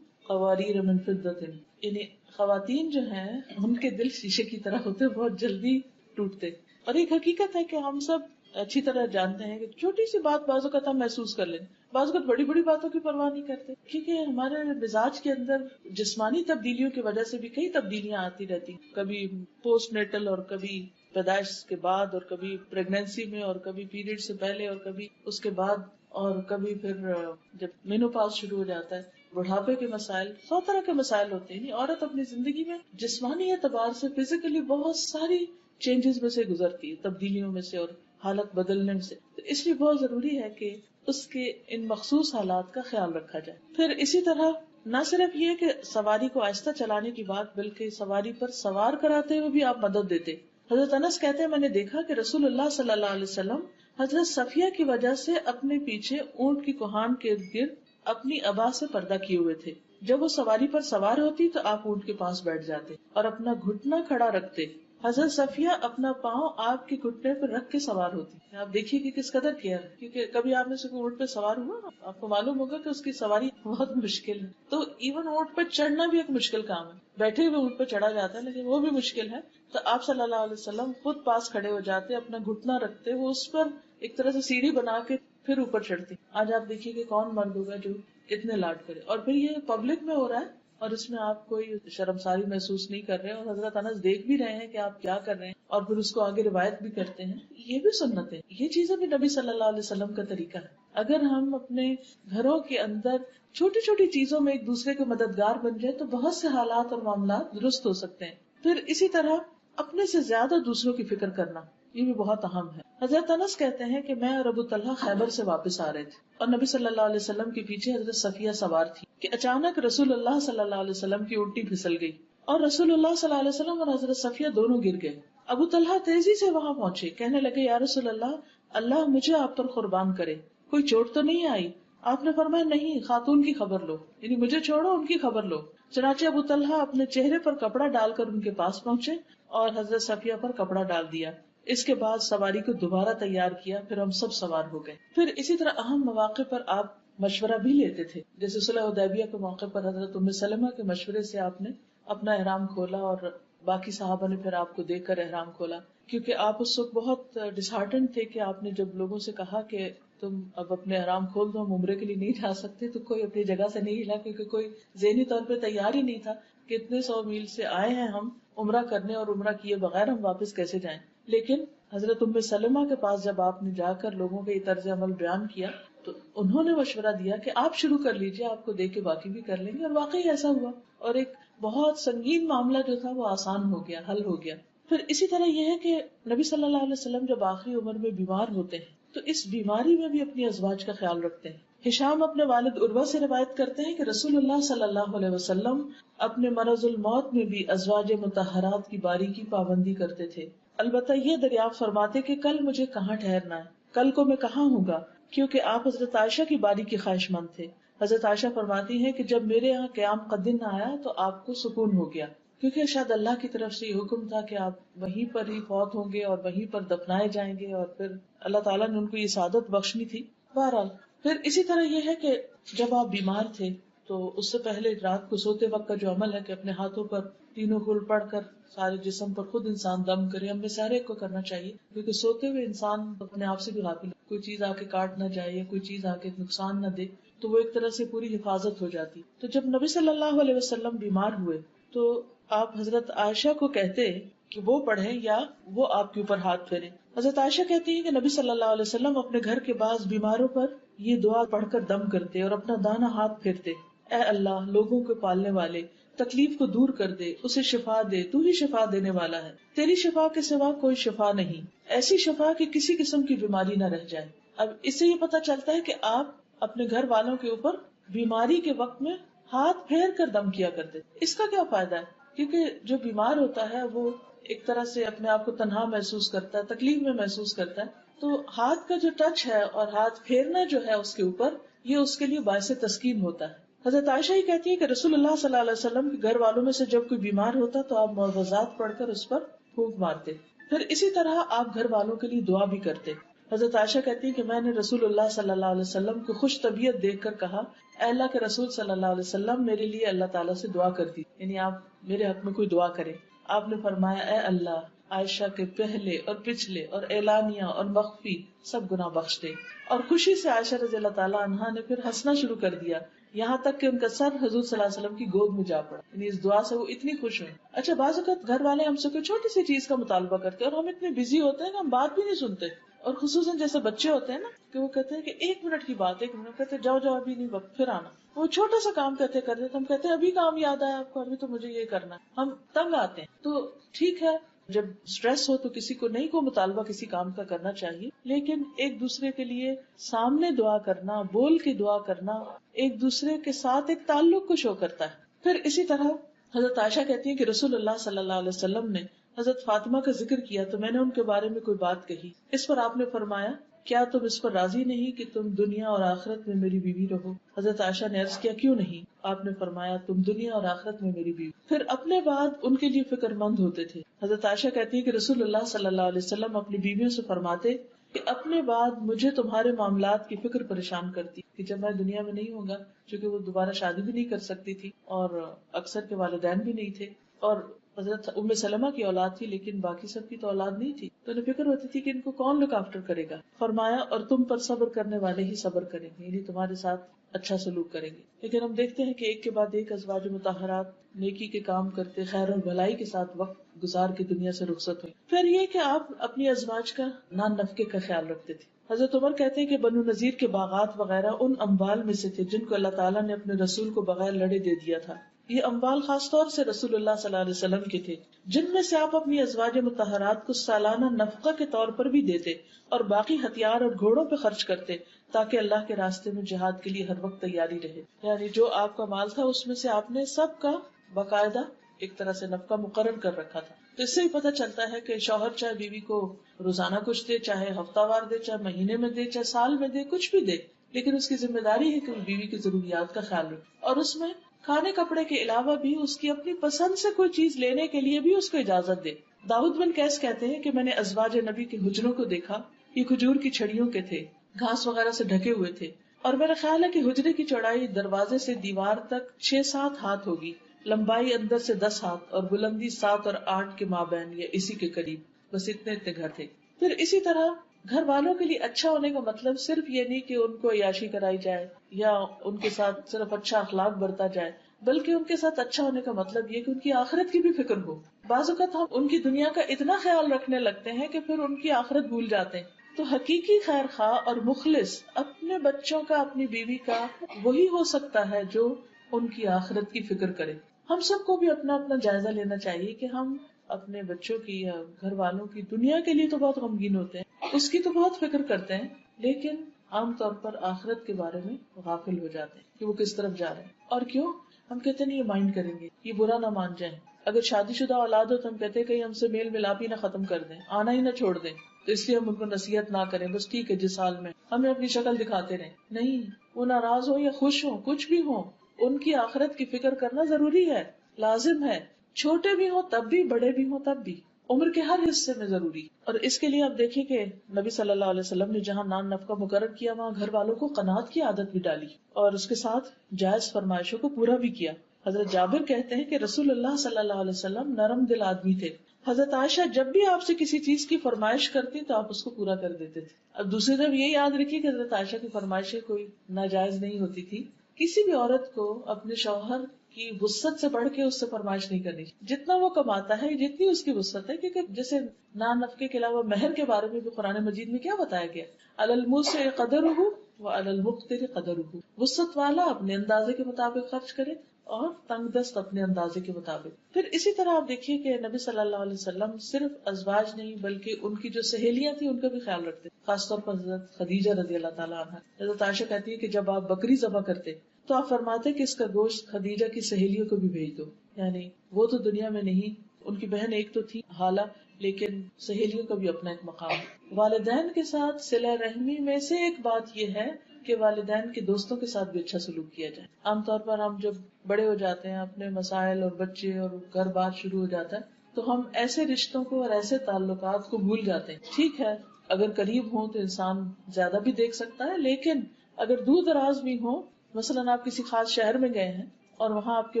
قواریر من فضة. یعنی خواتین جو ہیں ان کے دل شیشے کی طرح ہوتے، بہت جلدی ٹوٹتے. اور ایک حقیقت ہے کہ ہم سب اچھی طرح جانتے ہیں کہ چھوٹی سی بات بعض اوقات ہم محسوس کر لیں، بعض اوقات بڑی بڑی باتوں کی پرواہ نہیں کرتے، کیونکہ ہمارے مزاج کے اندر جسمانی تبدیلیوں کی وجہ سے بھی کئی تبدیلیاں آتی رہتی، کبھی پوسٹ نیٹل اور کبھی پیدائش کے بعد اور کبھی پریگنینسی میں اور کبھی پیریڈ سے پہلے اور کبھی اس کے بعد اور کبھی پھر جب مینوپاز شروع ہو جاتا ہے، بڑھاپے کے مسائل، 100 طرح کے مسائل ہوتے ہیں. عورت اپنی زندگی میں جسمانی اعتبار سے فزیکلی بہت ساری چینجز میں سے گزرتی ہے، تبدیلیوں میں سے اور حالت بدلنے سے. تو اس لیے بہت ضروری ہے کہ اس کے ان مخصوص حالات کا خیال رکھا جائے. پھر اسی طرح نہ صرف یہ کہ سواری کو آہستہ چلانے کی بات، بلکہ سواری پر سوار کراتے ہوئے بھی آپ مدد دیتے. حضرت انس کہتے ہیں میں نے دیکھا کہ رسول اللہ صلی اللہ علیہ وسلم حضرت صفیہ کی وجہ سے اپنے پیچھے اونٹ کی کوہان کے ارد گرد اپنی ابا سے پردہ کیے ہوئے تھے. جب وہ سواری پر سوار ہوتی تو آپ اونٹ کے پاس بیٹھ جاتے اور اپنا گھٹنا کھڑا رکھتے. حضرت صفیہ اپنا پاؤں آپ کے گھٹنے پر رکھ کے سوار ہوتی. آپ دیکھیے کہ کس قدر کیئر ہے، کیونکہ کبھی آپ میں سے کوئی اونٹ پہ سوار ہوا، آپ کو معلوم ہوگا کہ اس کی سواری بہت مشکل ہے. تو ایون اونٹ پہ چڑھنا بھی ایک مشکل کام ہے. بیٹھے ہوئے اونٹ پہ چڑھا جاتا ہے لیکن وہ بھی مشکل ہے. تو آپ صلی اللہ علیہ وسلم خود پاس کھڑے ہو جاتے، اپنا گھٹنا رکھتے، وہ اس پر ایک طرح سے سیڑھی بنا کے پھر اوپر چڑھتی. آج آپ دیکھیے کہ کون مرد ہوگا جو اتنے لاڈ کرے، اور پھر یہ پبلک میں ہو رہا ہے اور اس میں آپ کوئی شرمساری محسوس نہیں کر رہے، اور حضرت انس دیکھ بھی رہے ہیں کہ آپ کیا کر رہے ہیں اور پھر اس کو آگے روایت بھی کرتے ہیں. یہ بھی سنت ہے، یہ چیزیں بھی نبی صلی اللہ علیہ وسلم کا طریقہ ہے. اگر ہم اپنے گھروں کے اندر چھوٹی چھوٹی چیزوں میں ایک دوسرے کے مددگار بن جائے تو بہت سے حالات اور معاملات درست ہو سکتے ہیں. پھر اسی طرح اپنے سے زیادہ دوسروں کی فکر کرنا، یہ بھی بہت اہم ہے. حضرت انس کہتے ہیں کہ میں اور ابو طلحہ خیبر سے واپس آ رہے تھے اور نبی صلی اللہ علیہ وسلم کے پیچھے حضرت صفیہ سوار تھی کہ اچانک رسول اللہ صلی اللہ علیہ وسلم کی اونٹی پھسل گئی اور رسول اللہ صلی اللہ علیہ وسلم اور حضرت صفیہ دونوں گر گئے. ابو طلحہ تیزی سے وہاں پہنچے، کہنے لگے یا رسول اللہ، اللہ مجھے آپ پر قربان کرے، کوئی چوٹ تو نہیں آئی؟ آپ نے فرمایا نہیں، خاتون کی خبر لو، یعنی مجھے چھوڑو، ان کی خبر لو. چنانچہ ابو طلحہ اپنے چہرے پر کپڑا ڈال کر ان کے پاس پہنچے اور حضرت صفیہ پر کپڑا ڈال دیا. اس کے بعد سواری کو دوبارہ تیار کیا، پھر ہم سب سوار ہو گئے. پھر اسی طرح اہم مواقع پر آپ مشورہ بھی لیتے تھے، جیسے صلح حدیبیہ کے موقع پر حضرت ام سلمہ کے مشورے سے آپ نے اپنا احرام کھولا اور باقی صحابہ نے پھر آپ کو دیکھ کر احرام کھولا، کیونکہ آپ اس وقت بہت ڈسہارٹنڈ تھے کہ آپ نے جب لوگوں سے کہا کہ تم اب اپنے احرام کھول دو، ہم عمرے کے لیے نہیں جا سکتے، تو کوئی اپنی جگہ سے نہیں ہلا، کیونکہ کوئی ذہنی طور پہ تیار ہی نہیں تھا کہ اتنے 100 میل سے آئے ہیں ہم عمرہ کرنے اور عمرہ کیے بغیر ہم واپس کیسے جائیں. لیکن حضرت ام سلمہ کے پاس جب آپ نے جا کر لوگوں کے یہ طرز عمل بیان کیا تو انہوں نے مشورہ دیا کہ آپ شروع کر لیجئے، آپ کو دیکھ کے باقی بھی کر لیں گے، اور واقعی ایسا ہوا اور ایک بہت سنگین معاملہ جو تھا وہ آسان ہو گیا، حل ہو گیا. پھر اسی طرح یہ ہے کہ نبی صلی اللہ علیہ وسلم جب آخری عمر میں بیمار ہوتے ہیں تو اس بیماری میں بھی اپنی ازواج کا خیال رکھتے ہیں. ہشام اپنے والد عروہ سے روایت کرتے ہیں کہ رسول اللہ صلی اللہ علیہ وسلم اپنے مرض الموت میں بھی ازواج مطہرات کی باری کی پابندی کرتے تھے. البتہ یہ دریافت فرماتے کہ کل مجھے کہاں ٹھہرنا ہے، کل کو میں کہاں ہوں گا، کیونکہ آپ حضرت عائشہ کی باری کی خواہش مند تھے. حضرت عائشہ فرماتی ہیں کہ جب میرے یہاں قیام کا دن آیا تو آپ کو سکون ہو گیا، کیونکہ شاید اللہ کی طرف سے یہ حکم تھا کہ آپ وہیں پر ہی فوت ہوں گے اور وہیں پر دفنائے جائیں گے، اور پھر اللہ تعالیٰ نے ان کو یہ سعادت بخشنی تھی. بہرحال پھر اسی طرح یہ ہے کہ جب آپ بیمار تھے تو اس سے پہلے رات کو سوتے وقت کا جو عمل ہے کہ اپنے ہاتھوں پر تینوں کل پڑھ کر سارے جسم پر خود انسان دم کرے، ہمیں سارے کو کرنا چاہیے، کیونکہ سوتے ہوئے انسان اپنے آپ سے بھی غافل، کوئی چیز آ کے کاٹ نہ جائے یا کوئی چیز آ کے نقصان نہ دے، تو وہ ایک طرح سے پوری حفاظت ہو جاتی. تو جب نبی صلی اللہ علیہ وسلم بیمار ہوئے تو آپ حضرت عائشہ کو کہتے کہ وہ پڑھیں یا وہ آپ کے اوپر ہاتھ پھیرے. حضرت عائشہ کہتی ہیں کہ نبی صلی اللہ علیہ وسلم اپنے گھر کے بعض بیماروں پر یہ دعا پڑھ کر دم کرتے اور اپنا دانا ہاتھ پھیرتے: اے اللہ، لوگوں کو پالنے والے، تکلیف کو دور کر دے، اسے شفا دے، تو ہی شفا دینے والا ہے، تیری شفا کے سوا کوئی شفا نہیں، ایسی شفا کہ کسی قسم کی بیماری نہ رہ جائے. اب اس سے یہ پتا چلتا ہے کہ آپ اپنے گھر والوں کے اوپر بیماری کے وقت میں ہاتھ پھیر کر دم کیا کرتے. اس کا کیا فائدہ ہے؟ کیونکہ جو بیمار ہوتا ہے وہ ایک طرح سے اپنے آپ کو تنہا محسوس کرتا ہے، تکلیف میں محسوس کرتا ہے، تو ہاتھ کا جو ٹچ ہے اور ہاتھ پھیرنا جو ہے اس کے اوپر، یہ اس کے لیے باعث تسکین ہوتا ہے. حضرت عائشہ ہی کہتی ہے کہ رسول اللہ صلی اللہ علیہ وسلم کے گھر والوں میں سے جب کوئی بیمار ہوتا تو آپ معوذات پڑھ کر اس پر پھونک مارتے. پھر اسی طرح آپ گھر والوں کے لیے دعا بھی کرتے. حضرت عائشہ کہتی ہے کہ میں نے رسول اللہ صلی اللہ علیہ وسلم کو خوش طبیعت دیکھ کر کہا: اے اللہ کے رسول صلی اللہ علیہ وسلم، میرے لیے اللہ تعالیٰ سے دعا کر دی، یعنی آپ میرے حق میں کوئی دعا کریں. آپ نے فرمایا: اے اللہ، عائشہ کے پہلے اور پچھلے اور اعلانیہ اور مخفی سب گناہ بخش دے. اور خوشی سے عائشہ رضی اللہ تعالیٰ عنہا نے پھر ہنسنا شروع کر دیا، یہاں تک کہ ان کا سر حضور صلی اللہ علیہ وسلم کی گود میں جا پڑا. یعنی اس دعا سے وہ اتنی خوش ہوئی. اچھا، بعض اوقات گھر والے ہم سے کوئی چھوٹی سی چیز کا مطالبہ کرتے ہیں اور ہم اتنے بزی ہوتے ہیں کہ ہم بات بھی نہیں سنتے، اور خصوصاً جیسے بچے ہوتے ہیں نا کہ وہ کہتے ہیں کہ 1 منٹ کی بات، 1 منٹ، کہتے جاؤ جاؤ ابھی نہیں وقت، پھر آنا. وہ چھوٹا سا کام کہتے کرتے ہم کہتے ہیں ابھی کام یاد آیا آپ کو، ابھی تو مجھے یہ کرنا ہے، ہم تنگ آتے ہیں. تو ٹھیک ہے، جب سٹریس ہو تو کسی کو نہیں کو مطالبہ کسی کام کا کرنا چاہیے، لیکن ایک دوسرے کے لیے سامنے دعا کرنا، بول کے دعا کرنا، ایک دوسرے کے ساتھ ایک تعلق کو شو کرتا ہے. پھر اسی طرح حضرت عائشہ کہتی ہیں کہ رسول اللہ صلی اللہ علیہ وسلم نے حضرت فاطمہ کا ذکر کیا تو میں نے ان کے بارے میں کوئی بات کہی. اس پر آپ نے فرمایا: کیا تم اس پر راضی نہیں کہ تم دنیا اور آخرت میں میری بیوی رہو؟ حضرت عائشہ نے عرض کیا: کیوں نہیں؟ آپ نے فرمایا: تم دنیا اور آخرت میں میری بیوی. پھر اپنے بعد ان کے لیے فکر مند ہوتے تھے. حضرت عائشہ کہتی ہے کہ رسول اللہ صلی اللہ علیہ وسلم اپنی بیویوں سے فرماتے کہ اپنے بعد مجھے تمہارے معاملات کی فکر پریشان کرتی کہ جب میں دنیا میں نہیں ہوں گا، چونکہ وہ دوبارہ شادی بھی نہیں کر سکتی تھی اور اکثر کے والدین بھی نہیں تھے، اور حضرت ام سلمہ کی اولاد تھی لیکن باقی سب کی تو اولاد نہیں تھی، تو انہیں فکر ہوتی تھی کہ ان کو کون لک آفٹر کرے گا. فرمایا: اور تم پر صبر کرنے والے ہی صبر کریں گے، یعنی تمہارے ساتھ اچھا سلوک کریں گے. لیکن ہم دیکھتے ہیں کہ ایک کے بعد ایک ازواج مطہرات نیکی کے کام کرتے، خیر اور بھلائی کے ساتھ وقت گزار کے دنیا سے رخصت ہوئی. پھر یہ کہ آپ اپنی ازواج کا نان نفقے کا خیال رکھتے تھے. حضرت عمر کہتے ہیں کہ بنو نذیر کے باغات وغیرہ ان اموال میں سے تھے جن کو اللہ تعالیٰ نے اپنے رسول کو بغیر لڑے دے دیا تھا. یہ اموال خاص طور سے رسول اللہ صلی اللہ علیہ وسلم کے تھے، جن میں سے آپ اپنی ازواج مطہرات کو سالانہ نفقہ کے طور پر بھی دیتے اور باقی ہتھیار اور گھوڑوں پہ خرچ کرتے تاکہ اللہ کے راستے میں جہاد کے لیے ہر وقت تیاری رہے. یعنی جو آپ کا مال تھا اس میں سے آپ نے سب کا باقاعدہ ایک طرح سے نفقہ مقرر کر رکھا تھا. تو اس سے ہی پتہ چلتا ہے کہ شوہر چاہے بیوی کو روزانہ کچھ دے، چاہے ہفتہ وار دے، چاہے مہینے میں دے، چاہے سال میں دے، کچھ بھی دے، لیکن اس کی ذمہ داری ہے کہ وہ بیوی کی ضروریات کا خیال رکھے، اور اس میں کھانے کپڑے کے علاوہ بھی اس کی اپنی پسند سے کوئی چیز لینے کے لیے بھی اس کو اجازت دے. داؤد بن قیس کہتے ہیں کہ میں نے ازواج نبی کے حجروں کو دیکھا، یہ کھجور کی چھڑیوں کے تھے، گھاس وغیرہ سے ڈھکے ہوئے تھے، اور میرا خیال ہے کہ حجرے کی چوڑائی دروازے سے دیوار تک 6-7 ہاتھ ہوگی، لمبائی اندر سے 10 ہاتھ اور بلندی 7 اور 8 کے مابین یا اسی کے قریب، بس اتنے گھر تھے۔ پھر اسی طرح گھر والوں کے لیے اچھا ہونے کا مطلب صرف یہ نہیں کہ ان کو عیاشی کرائی جائے یا ان کے ساتھ صرف اچھا اخلاق برتا جائے، بلکہ ان کے ساتھ اچھا ہونے کا مطلب یہ کہ ان کی آخرت کی بھی فکر ہو۔ بعض اوقات ہم ان کی دنیا کا اتنا خیال رکھنے لگتے ہیں کہ پھر ان کی آخرت بھول جاتے ہیں۔ تو حقیقی خیر خواہ اور مخلص اپنے بچوں کا، اپنی بیوی کا وہی ہو سکتا ہے جو ان کی آخرت کی فکر کرے۔ ہم سب کو بھی اپنا اپنا جائزہ لینا چاہیے کہ ہم اپنے بچوں کی یا گھر والوں کی دنیا کے لیے تو بہت غمگین ہوتے ہیں، اس کی تو بہت فکر کرتے ہیں، لیکن عام طور پر آخرت کے بارے میں غافل ہو جاتے ہیں کہ وہ کس طرف جا رہے ہیں۔ اور کیوں؟ ہم کہتے ہیں یہ مائنڈ کریں گے، یہ برا نہ مان جائیں۔ اگر شادی شدہ اولاد ہو تو ہم کہتے ہیں کہ ہم سے میل ملاپ ہی نہ ختم کر دیں، آنا ہی نہ چھوڑ دیں، تو اس لیے ہم ان کو نصیحت نہ کریں، بس ٹھیک ہے جس حال میں ہمیں اپنی شکل دکھاتے رہیں۔ نہیں، وہ ناراض ہو یا خوش ہوں، کچھ بھی ہوں، ان کی آخرت کی فکر کرنا ضروری ہے، لازم ہے، چھوٹے بھی ہوں تب بھی، بڑے بھی ہوں تب بھی، عمر کے ہر حصے میں ضروری۔ اور اس کے لیے آپ دیکھیں کہ نبی صلی اللہ علیہ وسلم نے جہاں نان نفقہ مقرر کیا وہاں گھر والوں کو قناعت کی عادت بھی ڈالی اور اس کے ساتھ جائز فرمائشوں کو پورا بھی کیا۔ حضرت جابر کہتے ہیں کہ رسول اللہ صلی اللہ علیہ وسلم نرم دل آدمی تھے۔ حضرت عائشہ جب بھی آپ سے کسی چیز کی فرمائش کرتی تو آپ اس کو پورا کر دیتے تھے۔ اب دوسری طرف یہ یاد رکھیے کہ حضرت عائشہ کی فرمائشیں کوئی ناجائز نہیں ہوتی تھی۔ کسی بھی عورت کو اپنے شوہر کی وسعت سے بڑھ کے اس سے فرمائش نہیں کرنی، جتنا وہ کماتا ہے جتنی اس کی وسعت ہے، کیونکہ جیسے نان نفقے کے علاوہ مہر کے بارے میں بھی قرآن مجید میں کیا بتایا گیا، علی الموسع قدرہ وعلی المقتر قدرہ، وسعت والا اپنے اندازے کے مطابق خرچ کرے اور تنگ دست اپنے اندازے کے مطابق۔ پھر اسی طرح آپ دیکھیے کہ نبی صلی اللہ علیہ وسلم صرف ازواج نہیں بلکہ ان کی جو سہیلیاں تھیں ان کا بھی خیال رکھتے، خاص طور پر حضرت خدیجہ رضی اللہ تعالیٰ عنہ۔ حضرت عائشہ کہتی ہے کہ جب آپ بکری ذبح کرتے تو آپ فرماتے کہ اس کا گوشت خدیجہ کی سہیلیوں کو بھی بھیج دو، یعنی وہ تو دنیا میں نہیں، ان کی بہن ایک تو تھی حالہ، لیکن سہیلیوں کا بھی اپنا ایک مقام ہے۔ والدین کے ساتھ صلہ رحمی میں سے ایک بات یہ ہے کہ والدین کے دوستوں کے ساتھ بھی اچھا سلوک کیا جائے۔ عام طور پر ہم جب بڑے ہو جاتے ہیں، اپنے مسائل اور بچے اور گھر بار شروع ہو جاتا ہے تو ہم ایسے رشتوں کو اور ایسے تعلقات کو بھول جاتے ہیں۔ ٹھیک ہے اگر قریب ہوں تو انسان زیادہ بھی دیکھ سکتا ہے، لیکن اگر دور دراز بھی ہوں، مثلاً آپ کسی خاص شہر میں گئے ہیں اور وہاں آپ کے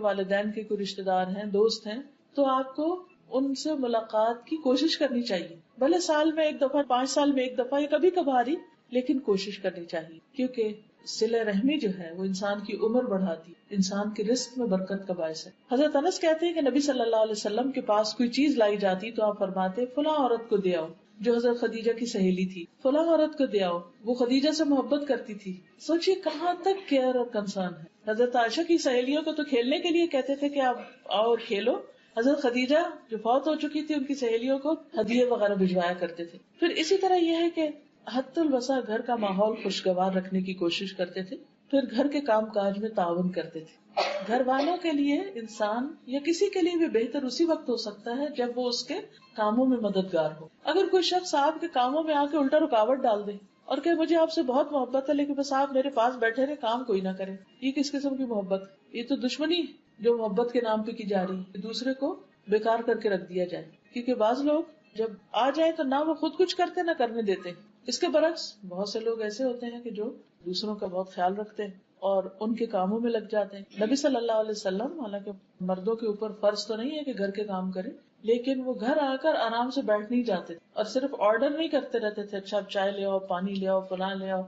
والدین کے کوئی رشتے دار ہیں، دوست ہیں، تو آپ کو ان سے ملاقات کی کوشش کرنی چاہیے، بھلے سال میں ایک دفعہ، 5 سال میں ایک دفعہ یا کبھی کبھار ہی، لیکن کوشش کرنی چاہیے، کیونکہ صلہ رحمی جو ہے وہ انسان کی عمر بڑھاتی، انسان کے رزق میں برکت کا باعث ہے۔ حضرت انس کہتے ہیں کہ نبی صلی اللہ علیہ وسلم کے پاس کوئی چیز لائی جاتی تو آپ فرماتے فلاں عورت کو دے آؤ، جو حضرت خدیجہ کی سہیلی تھی، فلاں عورت کو دے آؤ، وہ خدیجہ سے محبت کرتی تھی۔ سوچئے کہاں تک کیئر اور کنسرن ہے۔ حضرت عائشہ کی سہیلیوں کو تو کھیلنے کے لیے کہتے تھے کہ آپ آؤ اور کھیلو، حضرت خدیجہ جو فوت ہو چکی تھی ان کی سہیلیوں کو ہدیے وغیرہ بھجوایا کرتے تھے۔ پھر اسی طرح یہ ہے کہ حد الوسع گھر کا ماحول خوشگوار رکھنے کی کوشش کرتے تھے، پھر گھر کے کام کاج میں تعاون کرتے تھے۔ گھر والوں کے لیے انسان یا کسی کے لیے بھی بہتر اسی وقت ہو سکتا ہے جب وہ اس کے کاموں میں مددگار ہو۔ اگر کوئی شخص آپ کے کاموں میں آ کے الٹا رکاوٹ ڈال دے اور کہ مجھے آپ سے بہت محبت ہے لیکن بس آپ میرے پاس بیٹھے رہے، کام کوئی نہ کرے، یہ کس قسم کی محبت؟ یہ تو دشمنی جو محبت کے نام پہ کی جا رہی ہے، دوسرے کو بیکار کر کے رکھ دیا جائے۔ کیونکہ بعض لوگ جب آ جائیں تو نہ وہ خود کچھ کرتے نہ کرنے دیتے۔ اس کے برعکس بہت سے لوگ ایسے ہوتے ہیں کہ جو دوسروں کا بہت خیال رکھتے ہیں اور ان کے کاموں میں لگ جاتے ہیں۔ نبی صلی اللہ علیہ وسلم حالانکہ مردوں کے اوپر فرض تو نہیں ہے کہ گھر کے کام کرے، لیکن وہ گھر آ کر آرام سے بیٹھ نہیں جاتے اور صرف آرڈر نہیں کرتے رہتے تھے، اچھا اب چائے لے آؤ، پانی لے آؤ، فلاں لے آؤ۔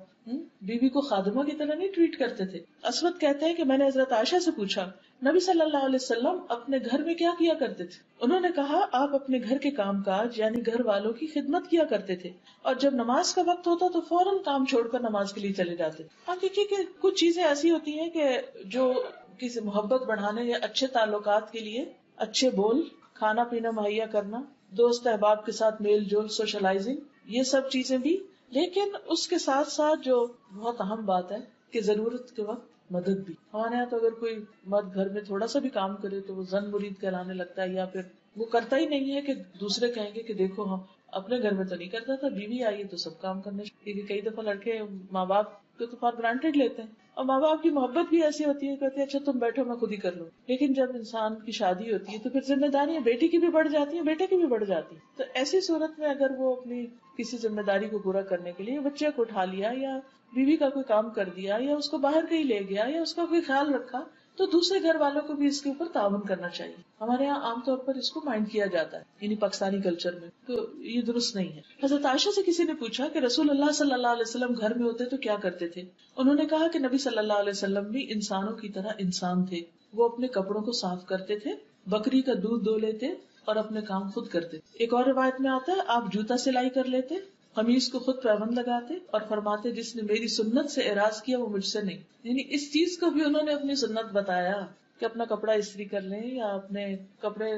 بیوی کو خادمہ کی طرح نہیں ٹریٹ کرتے تھے۔ اسود کہتے ہیں کہ میں نے حضرت عائشہ سے پوچھا نبی صلی اللہ علیہ وسلم اپنے گھر میں کیا کیا کرتے تھے؟ انہوں نے کہا آپ اپنے گھر کے کام کاج یعنی گھر والوں کی خدمت کیا کرتے تھے، اور جب نماز کا وقت ہوتا تو فوراً کام چھوڑ کر نماز کے لیے چلے جاتے۔ آپ دیکھیے کہ کچھ چیزیں ایسی ہوتی ہیں کہ جو کسی محبت بڑھانے یا اچھے تعلقات کے لیے، اچھے بول، کھانا پینا مہیا کرنا، دوست احباب کے ساتھ میل جول، سوشلائزنگ، یہ سب چیزیں بھی، لیکن اس کے ساتھ ساتھ جو بہت اہم بات ہے کہ ضرورت کے وقت مدد بھی۔ ہمارے یہاں تو اگر کوئی مرد گھر میں تھوڑا سا بھی کام کرے تو وہ زن مرید کہلانے لگتا ہے، یا پھر وہ کرتا ہی نہیں ہے کہ دوسرے کہیں گے کہ دیکھو ہم اپنے گھر میں تو نہیں کرتا تھا، بیوی آئی تو سب کام کرنے، کیونکہ کئی دفعہ لڑکے ماں باپ تو فار گرانٹیڈ لیتے ہیں. اور ماں باپ کی محبت بھی ایسی ہوتی ہے، کہتے ہیں اچھا تم بیٹھو میں خود ہی کر لوں. لیکن جب انسان کی شادی ہوتی ہے تو پھر ذمہ داریاں بیٹی کی بھی بڑھ جاتی ہیں، بیٹے کی بھی بڑھ جاتی ہیں. تو ایسی صورت میں اگر وہ اپنی کسی ذمہ داری کو پورا کرنے کے لیے بچے کو اٹھا لیا یا بیوی کا کوئی کام کر دیا یا اس کو باہر کہیں لے گیا یا اس کا کوئی خیال رکھا، تو دوسرے گھر والوں کو بھی اس کے اوپر تعاون کرنا چاہیے. ہمارے یہاں عام طور پر اس کو مائنڈ کیا جاتا ہے، یعنی پاکستانی کلچر میں تو یہ درست نہیں ہے. حضرت عائشہ سے کسی نے پوچھا کہ رسول اللہ صلی اللہ علیہ وسلم گھر میں ہوتے تو کیا کرتے تھے؟ انہوں نے کہا کہ نبی صلی اللہ علیہ وسلم بھی انسانوں کی طرح انسان تھے. وہ اپنے کپڑوں کو صاف کرتے تھے، بکری کا دودھ دھو لیتے اور اپنے کام خود کرتے. ایک اور روایت میں آتا ہے آپ جوتا سلائی کر لیتے، قمیص کو خود پیوند لگاتے اور فرماتے جس نے میری سنت سے اعراض کیا وہ مجھ سے نہیں. یعنی اس چیز کو بھی انہوں نے اپنی سنت بتایا کہ اپنا کپڑا استری کر لیں یا اپنے کپڑے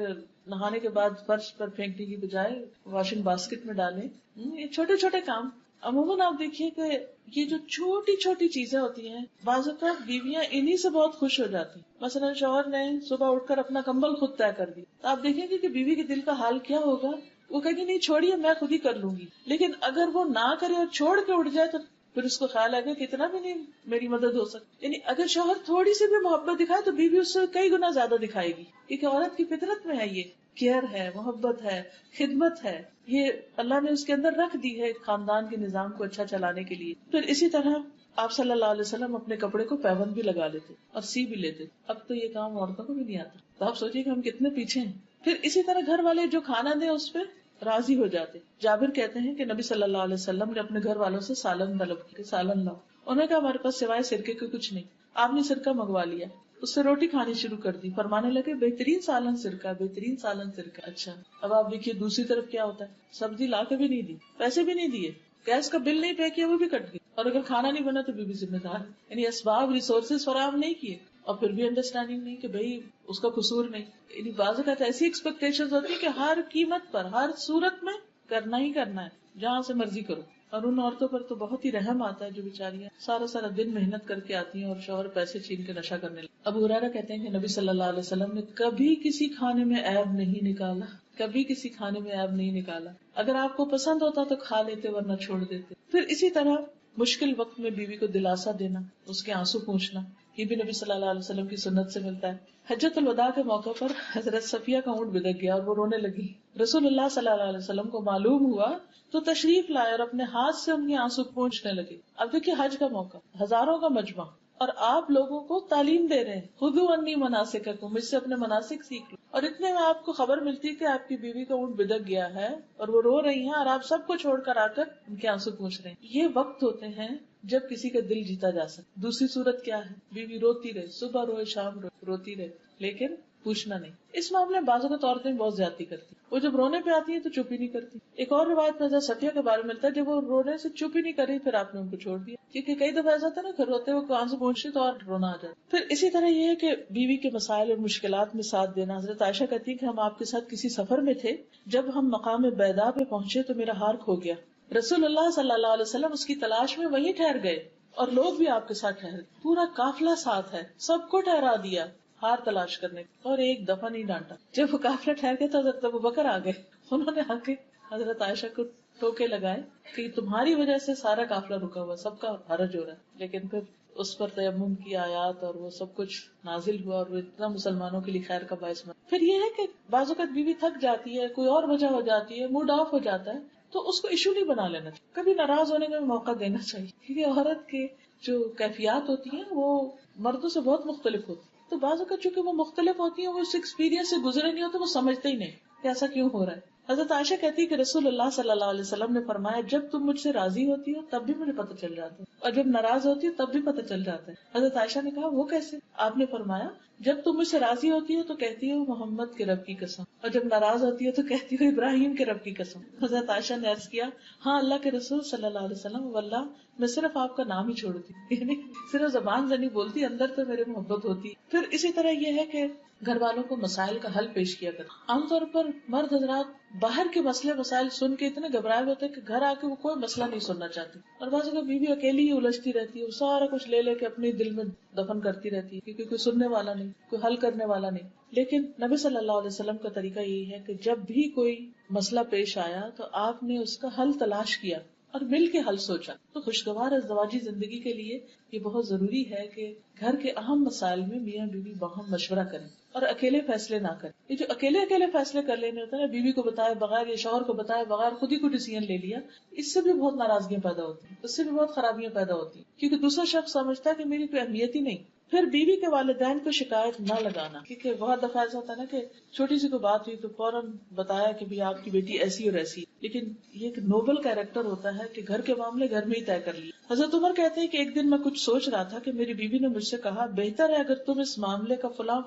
نہانے کے بعد فرش پر پھینکنے کی بجائے واشنگ باسکٹ میں ڈالیں. یہ چھوٹے چھوٹے کام عموماً آپ دیکھیے کہ یہ جو چھوٹی چھوٹی چیزیں ہوتی ہیں بعض اوقات بیویاں انہی سے بہت خوش ہو جاتی. مثلا شوہر نے صبح اٹھ کر اپنا کمبل خود طے کر دی تو آپ دیکھیں گے کہ بیوی کے دل کا حال کیا ہوگا. وہ کہے گی نہیں چھوڑیے میں خود ہی کر لوں گی. لیکن اگر وہ نہ کرے اور چھوڑ کے اٹھ جائے تو پھر اس کو خیال آئے گا کہ اتنا بھی نہیں میری مدد ہو سکتی. یعنی اگر شوہر تھوڑی سی بھی محبت دکھائے تو بیوی اس سے کئی گنا زیادہ دکھائے گی، کیونکہ عورت کی فطرت میں ہے یہ کیئر ہے، محبت ہے، خدمت ہے. یہ اللہ نے اس کے اندر رکھ دی ہے خاندان کے نظام کو اچھا چلانے کے لیے. پھر اسی طرح آپ صلی اللہ علیہ وسلم اپنے کپڑے کو پیوند بھی لگا لیتے اور سی بھی لیتے. اب تو یہ کام عورتوں کو بھی نہیں آتا. تو آپ سوچیے کہ ہم کتنے پیچھے ہیں. پھر اسی طرح گھر والے جو کھانا دیں اس پہ راضی ہو جاتے. جابر کہتے ہیں کہ نبی صلی اللہ علیہ وسلم نے اپنے گھر والوں سے سالن طلب کی، سالن لاؤ. انہوں نے کہا ہمارے پاس سوائے سرکے کے کچھ نہیں. آپ نے سرکہ منگوا لیا، اس سے روٹی کھانی شروع کر دی. فرمانے لگے بہترین سالن سرکہ، بہترین سالن سرکہ. اچھا اب آپ دیکھیے دوسری طرف کیا ہوتا ہے، سبزی لا کے بھی نہیں دی، پیسے بھی نہیں دیے، گیس کا بل نہیں پے کیا وہ بھی کٹ گئی، اور اگر کھانا نہیں بنا تو بھی ذمہ دار. یعنی اسباب ریسورسز فراہم نہیں کیے اور پھر بھی انڈرسٹینڈنگ نہیں کہ بھائی اس کا قصور نہیں. یعنی بعض اوقات ایسی ایکسپیکٹیشن ہوتی ہے کہ ہر قیمت پر ہر صورت میں کرنا ہی کرنا ہے، جہاں سے مرضی کرو. اور ان عورتوں پر تو بہت ہی رحم آتا ہے جو بیچاریاں سارا دن محنت کر کے آتی ہیں اور شوہر پیسے چھین کے نشہ کرنے لگے. ابو ہریرہ کہتے ہیں کہ نبی صلی اللہ علیہ وسلم نے کبھی کسی کھانے میں عیب نہیں نکالا، کبھی کسی کھانے میں عیب نہیں نکالا. اگر آپ کو پسند ہوتا تو کھا لیتے ورنہ چھوڑ دیتے. پھر اسی طرح مشکل وقت میں بیوی کو دلاسا دینا، اس کے آنسو پوچھنا، یہ بھی نبی صلی اللہ علیہ وسلم کی سنت سے ملتا ہے. حجۃ الوداع کے موقع پر حضرت صفیہ کا اونٹ بدک گیا اور وہ رونے لگی. رسول اللہ صلی اللہ علیہ وسلم کو معلوم ہوا تو تشریف لائے اور اپنے ہاتھ سے ان کے آنسو پوچھنے لگے. اب دیکھیے حج کا موقع، ہزاروں کا مجمع، اور آپ لوگوں کو تعلیم دے رہے ہیں، خذوا انی مناسککم، مجھ سے اپنے مناسک سیکھ لو. اور اتنے میں آپ کو خبر ملتی ہے کہ آپ کی بیوی کا اونٹ بدک گیا ہے اور وہ رو رہی ہیں اور آپ سب کو چھوڑ کر آ کر ان کے آنسو پوچھ رہے ہیں. یہ وقت ہوتے ہیں جب کسی کا دل جیتا جا سکے. دوسری صورت کیا ہے، بیوی روتی رہے، صبح روئے شام روتی رہے لیکن پوچھنا نہیں. اس معاملے میں بعض اوقات عورتیں بہت زیادتی کرتی، وہ جب رونے پہ آتی ہیں تو چپ ہی نہیں کرتی. ایک اور روایت میں حضرت صفیہ کے بارے میں ملتا ہے جب وہ رونے سے چپ ہی نہیں کر رہی پھر آپ نے ان کو چھوڑ دیا، کیونکہ کئی دفعہ ایسا تھا نا کہ روتے ہوئے آنسو پہنچتے تو اور رونا آ جاتا. پھر اسی طرح یہ ہے کہ بیوی کے مسائل اور مشکلات میں ساتھ دینا. حضرت عائشہ کہتی ہے کہ ہم آپ کے ساتھ کسی سفر میں تھے، جب ہم مقام بیضاء پہ پہنچے تو میرا ہار کھو گیا. رسول اللہ صلی اللہ علیہ وسلم اس کی تلاش میں وہیں ٹھہر گئے اور لوگ بھی آپ کے ساتھ ٹھہر گئے. پورا قافلہ ساتھ ہے، سب کو ٹھہرا دیا ہار تلاش کرنے اور ایک دفعہ نہیں ڈانٹا. جب وہ قافلہ ٹھہر گیا تو حضرت ابوبکر آ گئے. انہوں نے آ کے حضرت عائشہ کو ٹوکے لگائے کہ تمہاری وجہ سے سارا قافلہ رکا ہوا، سب کا حرج ہو رہا ہے. لیکن پھر اس پر تیمم کی آیات اور وہ سب کچھ نازل ہوا اور وہ اتنا مسلمانوں کے لیے خیر کا باعث بنا. پھر یہ ہے کہ بعض اوقات بیوی تھک جاتی ہے، کوئی اور وجہ ہو جاتی ہے، موڈ آف ہو جاتا ہے، تو اس کو ایشو نہیں بنا لینا چاہیے، کبھی ناراض ہونے کا موقع دینا چاہیے. کیونکہ عورت کے جو کیفیات ہوتی ہیں وہ مردوں سے بہت مختلف ہوتی ہیں. تو بعض اوقات چونکہ وہ مختلف ہوتی ہیں، وہ اس ایکسپیرینس سے گزرے نہیں ہوتے، وہ سمجھتے ہی نہیں کہ ایسا کیوں ہو رہا ہے. حضرت عائشہ کہتی ہے کہ رسول اللہ صلی اللہ علیہ وسلم نے فرمایا جب تم مجھ سے راضی ہوتی ہو تب بھی مجھے پتہ چل جاتا ہے اور جب ناراض ہوتی ہو تب بھی پتہ چل جاتا ہے. حضرت عائشہ نے کہا وہ کیسے؟ آپ نے فرمایا جب تم مجھ سے راضی ہوتی ہو تو کہتی ہو محمد کے رب کی قسم، اور جب ناراض ہوتی ہو تو کہتی ہو ابراہیم کے رب کی قسم. حضرت عائشہ نے عرض کیا ہاں اللہ کے رسول صلی اللہ علیہ وسلم، واللہ میں صرف آپ کا نام ہی چھوڑتی، یعنی صرف زبان سے نہیں بولتی، اندر تو میرے محبت ہوتی. پھر اسی طرح یہ ہے کہ گھر والوں کو مسائل کا حل پیش کیا کرتے. عام طور پر مرد حضرات باہر کے مسئلے مسائل سن کے اتنے گھبرائے ہوتے کہ گھر آ کے وہ کوئی مسئلہ نہیں سننا چاہتی، اور بعض اوقات بیوی اکیلی ہی الجھتی رہتی ہے، وہ سارا کچھ لے لے کے اپنے دل میں دفن کرتی رہتی ہے کیونکہ کوئی سننے والا نہیں، کوئی حل کرنے والا نہیں. لیکن نبی صلی اللہ علیہ وسلم کا طریقہ یہی ہے کہ جب بھی کوئی مسئلہ پیش آیا تو آپ نے اس کا حل تلاش کیا اور مل کے حل سوچا. تو خوشگوار ازدواجی زندگی کے لیے یہ بہت ضروری ہے کہ گھر کے اہم مسائل میں میاں بیوی باہم مشورہ کریں اور اکیلے فیصلے نہ کریں. یہ جو اکیلے فیصلے کر لینے ہوتے ہیں نا، بیوی کو بتائے بغیر یا شوہر کو بتائے بغیر خود ہی کوئی ڈیسیژن لے لیا، اس سے بھی بہت ناراضگیاں پیدا ہوتی ہیں، اس سے بھی بہت خرابیاں پیدا ہوتی ہیں، کیونکہ دوسرا شخص سمجھتا ہے کہ میری کوئی اہمیت ہی نہیں. پھر بیوی کے والدین کو شکایت نہ لگانا، کیونکہ بہت دفعہ ایسا ہوتا ہے نا کہ چھوٹی سی کوئی بات ہوئی تو فوراً بتایا کہ بھی آپ کی بیٹی ایسی اور ایسی. لیکن یہ ایک نوبل کیریکٹر ہوتا ہے کہ گھر کے معاملے گھر میں ہی طے کر لیے. حضرت عمر کہتے ہیں کہ ایک دن میں کچھ سوچ رہا تھا کہ میری بیوی نے مجھ سے کہا بہتر ہے اگر تم اس معاملے کا فلاں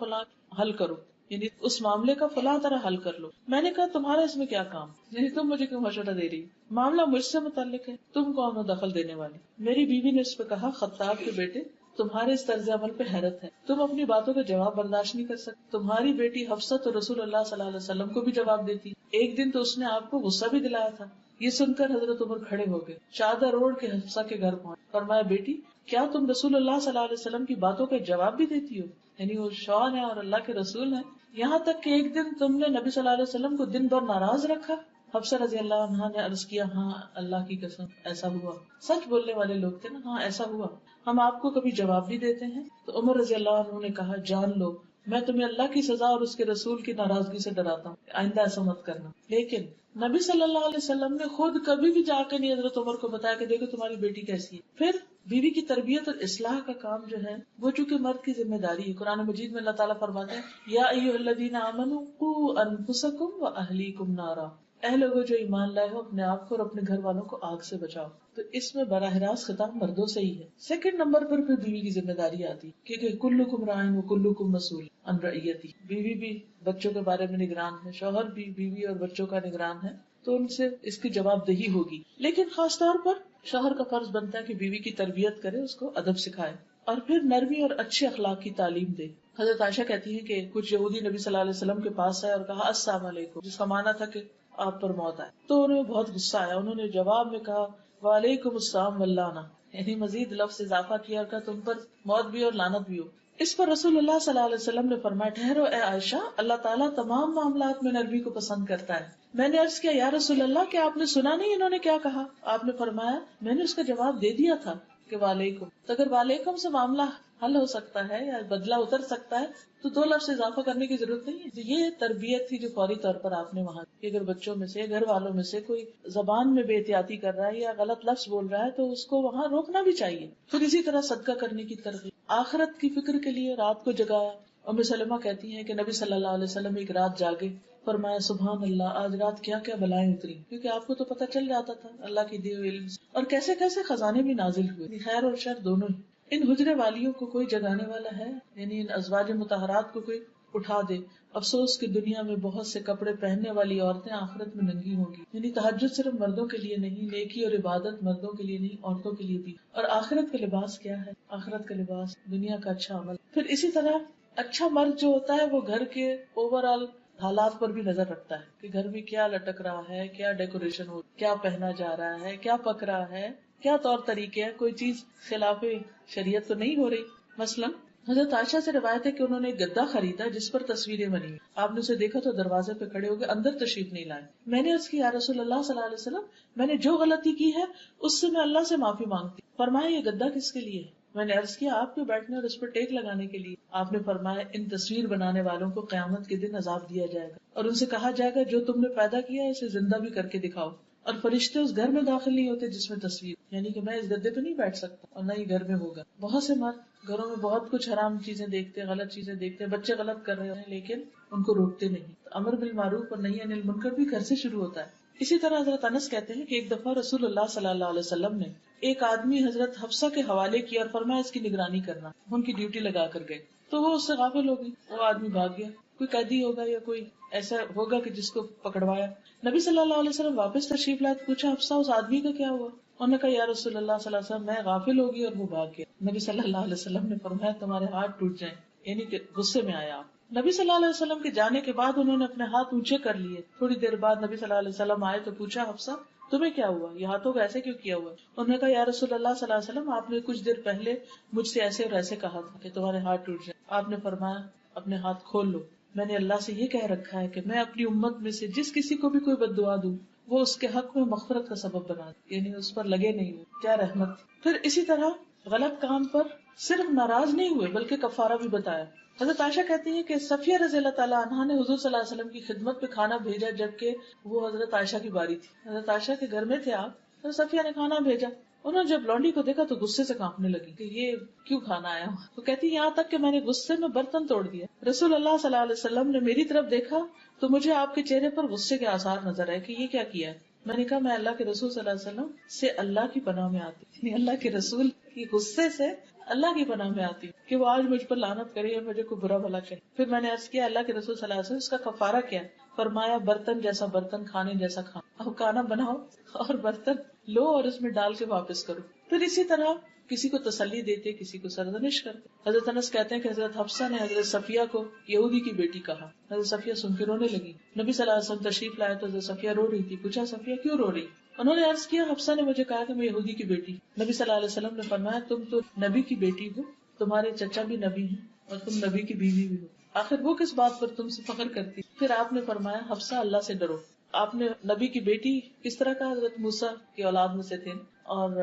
حل کرو، یعنی اس معاملے کا فلاں طرح حل کر لو. میں نے کہا تمہارا اس میں کیا کام، یعنی تم مجھے کیوں مشورہ دے رہی، معاملہ مجھ سے متعلق ہے، تم کون ہو دخل دینے والی. میری بیوی نے اس پہ کہا خطاب کے بیٹے تمہارے اس طرز عمل پہ حیرت ہے، تم اپنی باتوں کا جواب برداشت نہیں کر سکتے. تمہاری بیٹی حفصہ تو رسول اللہ صلی اللہ علیہ وسلم کو بھی جواب دیتی، ایک دن تو اس نے آپ کو غصہ بھی دلایا تھا. یہ سن کر حضرت عمر کھڑے ہو گئے، چادر اوڑھ کے حفصہ کے گھر پہنچے. فرمایا بیٹی کیا تم رسول اللہ صلی اللہ علیہ وسلم کی باتوں کا جواب بھی دیتی ہو، یعنی وہ شوہر ہے اور اللہ کے رسول ہیں، یہاں تک کہ ایک دن تم نے نبی صلی اللہ علیہ وسلم کو دن بھر ناراض رکھا. حفصہ رضی اللہ عنہا نے عرض کیا ہاں اللہ کی قسم ایسا ہوا. سچ بولنے والے لوگ تھے نا، ہاں ایسا ہوا، ہم آپ کو کبھی جواب بھی دیتے ہیں. تو عمر رضی اللہ عنہ نے کہا جان لو میں تمہیں اللہ کی سزا اور اس کے رسول کی ناراضگی سے ڈراتا ہوں، آئندہ ایسا مت کرنا. لیکن نبی صلی اللہ علیہ وسلم نے خود کبھی بھی جا کے نہیں حضرت عمر کو بتایا کہ دیکھو تمہاری بیٹی کیسی ہے. پھر بیوی کی تربیت اور اصلاح کا کام جو ہے وہ چونکہ مرد کی ذمہ داری ہے. قرآن مجید میں اللہ تعالیٰ فرماتے ہیں یا ایھا الذین آمنوا قوا انفسکم واہلیکم نارا، اے لوگوں جو ایمان لائے ہو اپنے آپ کو اور اپنے گھر والوں کو آگ سے بچاؤ. تو اس میں براہ راست خطاب مردوں سے ہی ہے. سیکنڈ نمبر پر پھر بیوی کی ذمہ داری آتی کیونکہ کلکم راعٍ وکلکم مسئول عن رعیتہ. بیوی بھی بچوں کے بارے میں نگران ہے، شوہر بھی بیوی اور بچوں کا نگران ہے، تو ان سے اس کی جواب دہی ہوگی. لیکن خاص طور پر شوہر کا فرض بنتا ہے کہ بیوی کی تربیت کرے، اس کو ادب سکھائے اور پھر نرمی اور اچھے اخلاق کی تعلیم دے. حضرت عائشہ کہتی ہیں کہ کچھ یہودی نبی صلی اللہ علیہ وسلم کے پاس آئے اور کہا السلام علیکم، جس کا معنی تھا کہ آپ پر موت آئے. تو انہیں بہت غصہ آیا، انہوں نے جواب میں کہا وعلیکم السلام واللعنہ، یعنی مزید لفظ اضافہ کیا اور کہا تم پر موت بھی اور لعنت بھی ہو. اس پر رسول اللہ صلی اللہ علیہ وسلم نے فرمایا ٹھہرو اے عائشہ، اللہ تعالیٰ تمام معاملات میں نرمی کو پسند کرتا ہے. میں نے عرض کیا یا رسول اللہ کیا آپ نے سنا نہیں انہوں نے کیا کہا؟ آپ نے فرمایا میں نے اس کا جواب دے دیا تھا کہ وعلیکم. تو اگر وعلیکم سے معاملہ حل ہو سکتا ہے یا بدلہ اتر سکتا ہے تو دو لفظ اضافہ کرنے کی ضرورت نہیں ہے. تو یہ تربیت تھی جو فوری طور پر آپ نے وہاں کی. اگر بچوں میں سے گھر والوں میں سے کوئی زبان میں بے احتیاطی کر رہا ہے یا غلط لفظ بول رہا ہے تو اس کو وہاں روکنا بھی چاہیے. پھر اسی طرح صدقہ کرنے کی ترغیب، آخرت کی فکر کے لیے رات کو جگایا. ام سلمہ کہتی ہیں کہ نبی صلی اللہ علیہ وسلم ایک رات جاگے، فرمایا سبحان اللہ آج رات کیا کیا بلائیں اتری، کیونکہ آپ کو تو پتہ چل جاتا تھا اللہ کی دیے ہوئے علم سے، اور کیسے کیسے خزانے بھی نازل ہوئے، خیر اور شر دونوں ہی. ان حجرے والیوں کو کوئی جگانے والا ہے، یعنی ان ازواج مطہرات کو کوئی اٹھا دے. افسوس کی دنیا میں بہت سے کپڑے پہننے والی عورتیں آخرت میں ننگی ہوں گی. یعنی تہجد صرف مردوں کے لیے نہیں، نیکی اور عبادت مردوں کے لیے نہیں عورتوں کے لیے بھی. اور آخرت کا لباس کیا ہے؟ آخرت کا لباس دنیا کا اچھا عمل. پھر اسی طرح اچھا مرد جو ہوتا ہے وہ گھر کے اوور آل حالات پر بھی نظر رکھتا ہے کہ گھر میں کیا لٹک رہا ہے، کیا ڈیکوریشن ہو، کیا پہنا جا رہا ہے، کیا پک رہا ہے، کیا طور طریقے ہیں، کوئی چیز خلاف شریعت تو نہیں ہو رہی. مثلا حضرت عائشہ سے روایت ہے کہ انہوں نے ایک گدا خریدا جس پر تصویریں بنی. آپ نے اسے دیکھا تو دروازے پہ کھڑے ہو گئے، اندر تشریف نہیں لائے. میں نے عرض کی یا رسول اللہ صلی اللہ علیہ وسلم میں نے جو غلطی کی ہے اس سے میں اللہ سے معافی مانگتی. فرمایا یہ گدا کس کے لیے ہے؟ میں نے عرض کیا آپ کے بیٹھنے اور اس پر ٹیک لگانے کے لیے. آپ نے فرمایا ان تصویر بنانے والوں کو قیامت کے دن عذاب دیا جائے گا اور ان سے کہا جائے گا جو تم نے پیدا کیا اسے زندہ بھی کر کے دکھاؤ. اور فرشتے اس گھر میں داخل نہیں ہوتے جس میں تصویر، یعنی کہ میں اس گدے پہ نہیں بیٹھ سکتا اور نہ ہی گھر میں ہوگا. بہت سے مرد گھروں میں بہت کچھ حرام چیزیں دیکھتے ہیں، غلط چیزیں دیکھتے ہیں، بچے غلط کر رہے ہیں لیکن ان کو روکتے نہیں. امر بالمعروف اور نہی عن المنکر بھی گھر سے شروع ہوتا ہے. اسی طرح حضرت انس کہتے ہیں کہ ایک دفعہ رسول اللہ صلی اللہ علیہ وسلم نے ایک آدمی حضرت حفصہ کے حوالے کیا اور فرمایا اس کی نگرانی کرنا. ان کی ڈیوٹی لگا کر گئے تو وہ اس سے غافل ہو گئی، وہ آدمی بھاگ گیا. کوئی قیدی ہوگا یا کوئی ایسا ہوگا کہ جس کو پکڑوایا. نبی صلی اللہ علیہ وسلم واپس تشریف لائے، پوچھا حفصہ اس آدمی کا کیا ہوا؟ انہوں نے کہا یا رسول اللہ صلی اللہ علیہ وسلم میں غافل ہوگی اور وہ بھاگ گیا. نبی صلی اللہ علیہ وسلم نے فرمایا تمہارے ہاتھ ٹوٹ جائیں، یعنی کہ غصے میں آیا آپ. نبی صلی اللہ علیہ وسلم کے جانے کے بعد انہوں نے اپنے ہاتھ اونچے کر لیے. تھوڑی دیر بعد نبی صلی اللہ علیہ وسلم آئے تو پوچھا حفصہ تمہیں کیا ہوا، یہ ہاتھوں کو ایسے کیوں کیا ہوا؟ انہوں نے کہا یا رسول اللہ صلی اللہ علیہ وسلم آپ نے کچھ دیر پہلے مجھ سے ایسے اور ایسے کہا تھا کہ تمہارے ہاتھ ٹوٹ جائیں. آپ نے فرمایا اپنے ہاتھ کھول لو، میں نے اللہ سے یہ کہہ رکھا ہے کہ میں اپنی امت میں سے جس کسی کو بھی کوئی بد دعا دوں وہ اس کے حق میں مغفرت کا سبب بنا دے، یعنی اس پر لگے نہیں ہوئے. کیا رحمت. پھر اسی طرح غلط کام پر صرف ناراض نہیں ہوئے بلکہ کفارہ بھی بتایا. حضرت عائشہ کہتی ہے کہ صفیہ رضی اللہ تعالیٰ عنہا نے حضور صلی اللہ علیہ وسلم کی خدمت پہ کھانا بھیجا جبکہ وہ حضرت عائشہ کی باری تھی. حضرت عائشہ کے گھر میں تھے آپ، حضرت صفیہ نے کھانا بھیجا. انہوں نے جب لونڈی کو دیکھا تو غصے سے کانپنے لگی کہ یہ کیوں کھانا آیا ہوں. تو کہتی یہاں تک کہ میں نے غصے میں برتن توڑ دیا. رسول اللہ صلی اللہ علیہ وسلم نے میری طرف دیکھا تو مجھے آپ کے چہرے پر غصے کے آثار نظر آئے کہ یہ کیا کیا ہے. میں نے کہا میں اللہ کے رسول صلی اللہ علیہ وسلم سے اللہ کی پناہ میں آتی، یعنی اللہ کے رسول کی غصے سے اللہ کی پناہ میں آتی کہ وہ آج مجھ پر لعنت کرے یا مجھے کوئی برا بھلا کرے. پھر میں نے عرض کیا اللہ کے رسول صلی اللہ علیہ وسلم اس کا کفارہ کیا؟ فرمایا برتن جیسا برتن، کھانے جیسا کھانا. اب کھانا بناؤ اور برتن لو اور اس میں ڈال کے واپس کرو. پھر اسی طرح کسی کو تسلی دیتے، کسی کو سرزنش کرتے. حضرت انس کہتے ہیں کہ حضرت حفصہ نے حضرت صفیہ کو یہودی کی بیٹی کہا. حضرت صفیہ سن کے رونے لگی. نبی صلی اللہ علیہ وسلم تشریف لائے تو حضرت صفیہ رو رہی تھی. پوچھا صفیہ کیوں رو رہی؟ انہوں نے عرض کیا حفصہ نے مجھے کہا کہ میں یہودی کی بیٹی. نبی صلی اللہ علیہ وسلم نے فرمایا تم تو نبی کی بیٹی ہو، تمہارے چچا بھی نبی ہیں اور تم نبی کی بیوی بھی ہو، آخر وہ کس بات پر تم سے فخر کرتی؟ پھر آپ نے فرمایا حفصہ اللہ سے ڈرو. آپ نے نبی کی بیٹی کس طرح کا؟ حضرت موسیٰ کی اولاد میں سے تھے، اور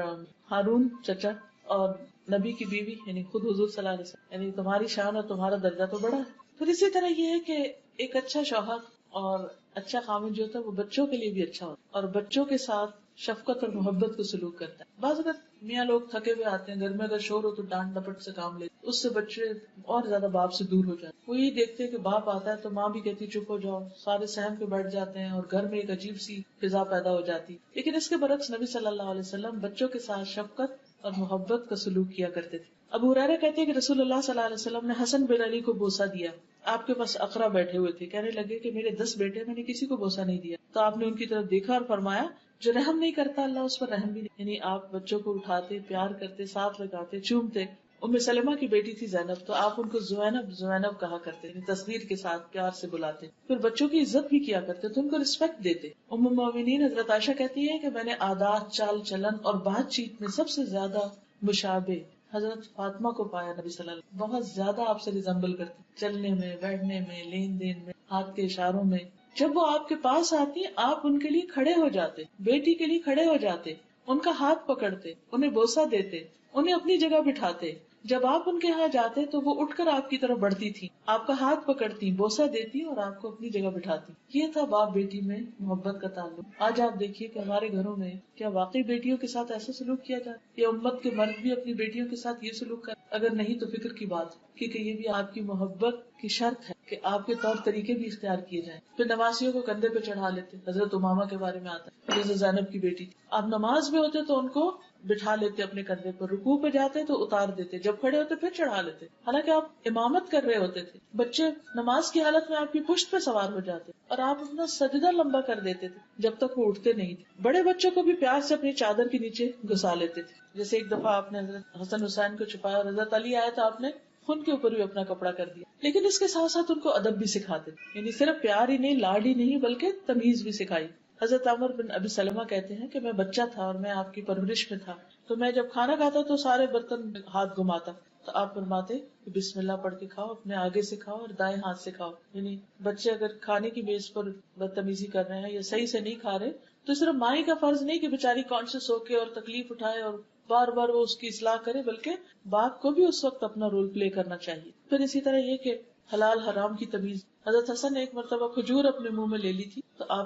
ہارون چچا، اور نبی کی بیوی یعنی خود حضور صلی اللہ علیہ وسلم، یعنی تمہاری شان اور تمہارا درجہ تو بڑا ہے. پھر اسی طرح یہ ہے کہ ایک اچھا شوہر اور اچھا خامن جو ہوتا ہے وہ بچوں کے لیے بھی اچھا ہوتا ہے اور بچوں کے ساتھ شفقت اور محبت کو سلوک کرتا ہے. بعض اگر میاں لوگ تھکے ہوئے آتے ہیں گھر میں، اگر شور ہو تو ڈانٹ ڈپٹ سے کام لیتے، اس سے بچے اور زیادہ باپ سے دور ہو جاتے. وہ یہ دیکھتے ہیں کہ باپ آتا ہے تو ماں بھی کہتی چپ ہو جاؤ، سارے سہم کے بیٹھ جاتے ہیں اور گھر میں ایک عجیب سی فضا پیدا ہو جاتی. لیکن اس کے برعکس نبی صلی اللہ علیہ وسلم بچوں کے ساتھ شفقت اور محبت کا سلوک کیا کرتے تھے. ابو ہریرہ کہتے ہیں کہ رسول اللہ صلی اللہ علیہ وسلم نے حسن بن علی کو بوسہ دیا. آپ کے پاس اقرا بیٹھے ہوئے تھے، کہنے لگے کہ میرے 10 بیٹے، میں نے کسی کو بوسہ نہیں دیا. تو آپ نے ان کی طرف دیکھا اور فرمایا جو رحم نہیں کرتا اللہ اس پر رحم بھی نہیں. یعنی آپ بچوں کو اٹھاتے، پیار کرتے، ساتھ لگاتے، چومتے. ام سلمہ کی بیٹی تھی زینب، تو آپ ان کو زینب زینب کہا کرتے، یعنی تصغیر کے ساتھ پیار سے بلاتے. پھر بچوں کی عزت بھی کیا کرتے تو ان کو رسپیکٹ دیتے. ام المومنین حضرت عائشہ کہتی ہے کہ میں نے عادات، چال چلن اور بات چیت میں سب سے زیادہ مشابہ حضرت فاطمہ کو پایا. نبی صلی اللہ علیہ وسلم بہت زیادہ آپ سے ریزمبل کرتے، چلنے میں، بیٹھنے میں، لین دین میں، ہاتھ کے اشاروں میں. جب وہ آپ کے پاس آتی آپ ان کے لیے کھڑے ہو جاتے، بیٹی کے لیے کھڑے ہو جاتے، ان کا ہاتھ پکڑتے، انہیں بوسہ دیتے، انہیں اپنی جگہ بٹھاتے. جب آپ ان کے یہاں جاتے تو وہ اٹھ کر آپ کی طرف بڑھتی تھی، آپ کا ہاتھ پکڑتی، بوسہ دیتی اور آپ کو اپنی جگہ بٹھاتی. یہ تھا باپ بیٹی میں محبت کا تعلق. آج آپ دیکھیے کہ ہمارے گھروں میں کیا واقعی بیٹیوں کے ساتھ ایسا سلوک کیا جاتا ہے؟ یا امت کے مرد بھی اپنی بیٹیوں کے ساتھ یہ سلوک کر؟ اگر نہیں تو فکر کی بات، کیونکہ یہ بھی آپ کی محبت کی شرط ہے کہ آپ کے طور طریقے بھی اختیار کیے جائیں. پھر نمازیوں کو کندھے پہ چڑھا لیتے. حضرت امامہ کے بارے میں آتا ہے، حضرت زینب کی بیٹی تھی. آپ نماز میں ہوتے تو ان کو بٹھا لیتے اپنے کندھے پر، رکوع پہ جاتے تو اتار دیتے، جب کھڑے ہوتے پھر چڑھا لیتے. حالانکہ آپ امامت کر رہے ہوتے تھے. بچے نماز کی حالت میں آپ کی پشت پہ سوار ہو جاتے اور آپ اپنا سجدہ لمبا کر دیتے تھے جب تک وہ اٹھتے نہیں تھے. بڑے بچوں کو بھی پیار سے اپنی چادر کے نیچے گھسا لیتے تھے. جیسے ایک دفعہ آپ نے حضرت حسن حسین کو چھپایا اور حضرت علی آیا تو آپ نے ان کے اوپر بھی اپنا کپڑا کر دیا. لیکن اس کے ساتھ ساتھ ان کو ادب بھی سکھاتے، یعنی صرف پیار ہی نہیں، لاڈ ہی نہیں، بلکہ تمیز بھی سکھائی. حضرت عمر بن ابی سلمہ کہتے ہیں کہ میں بچہ تھا اور میں آپ کی پرورش میں تھا، تو میں جب کھانا کھاتا تو سارے برتن ہاتھ گھماتا تو آپ فرماتے کہ بسم اللہ پڑھ کے کھاؤ، اپنے آگے سے کھاؤ اور دائیں ہاتھ سے کھاؤ. یعنی بچے اگر کھانے کی میز پر بدتمیزی کر رہے ہیں یا صحیح سے نہیں کھا رہے تو صرف ماں کا فرض نہیں کہ بیچاری کانشیس ہو کے اور تکلیف اٹھائے اور بار بار وہ اس کی اصلاح کرے، بلکہ باپ کو بھی اس وقت اپنا رول پلے کرنا چاہیے. پھر اسی طرح یہ کہ حلال حرام کی تمیز. حضرت حسن نے ایک مرتبہ کھجور اپنے منہ میں لے لی تھی تو آپ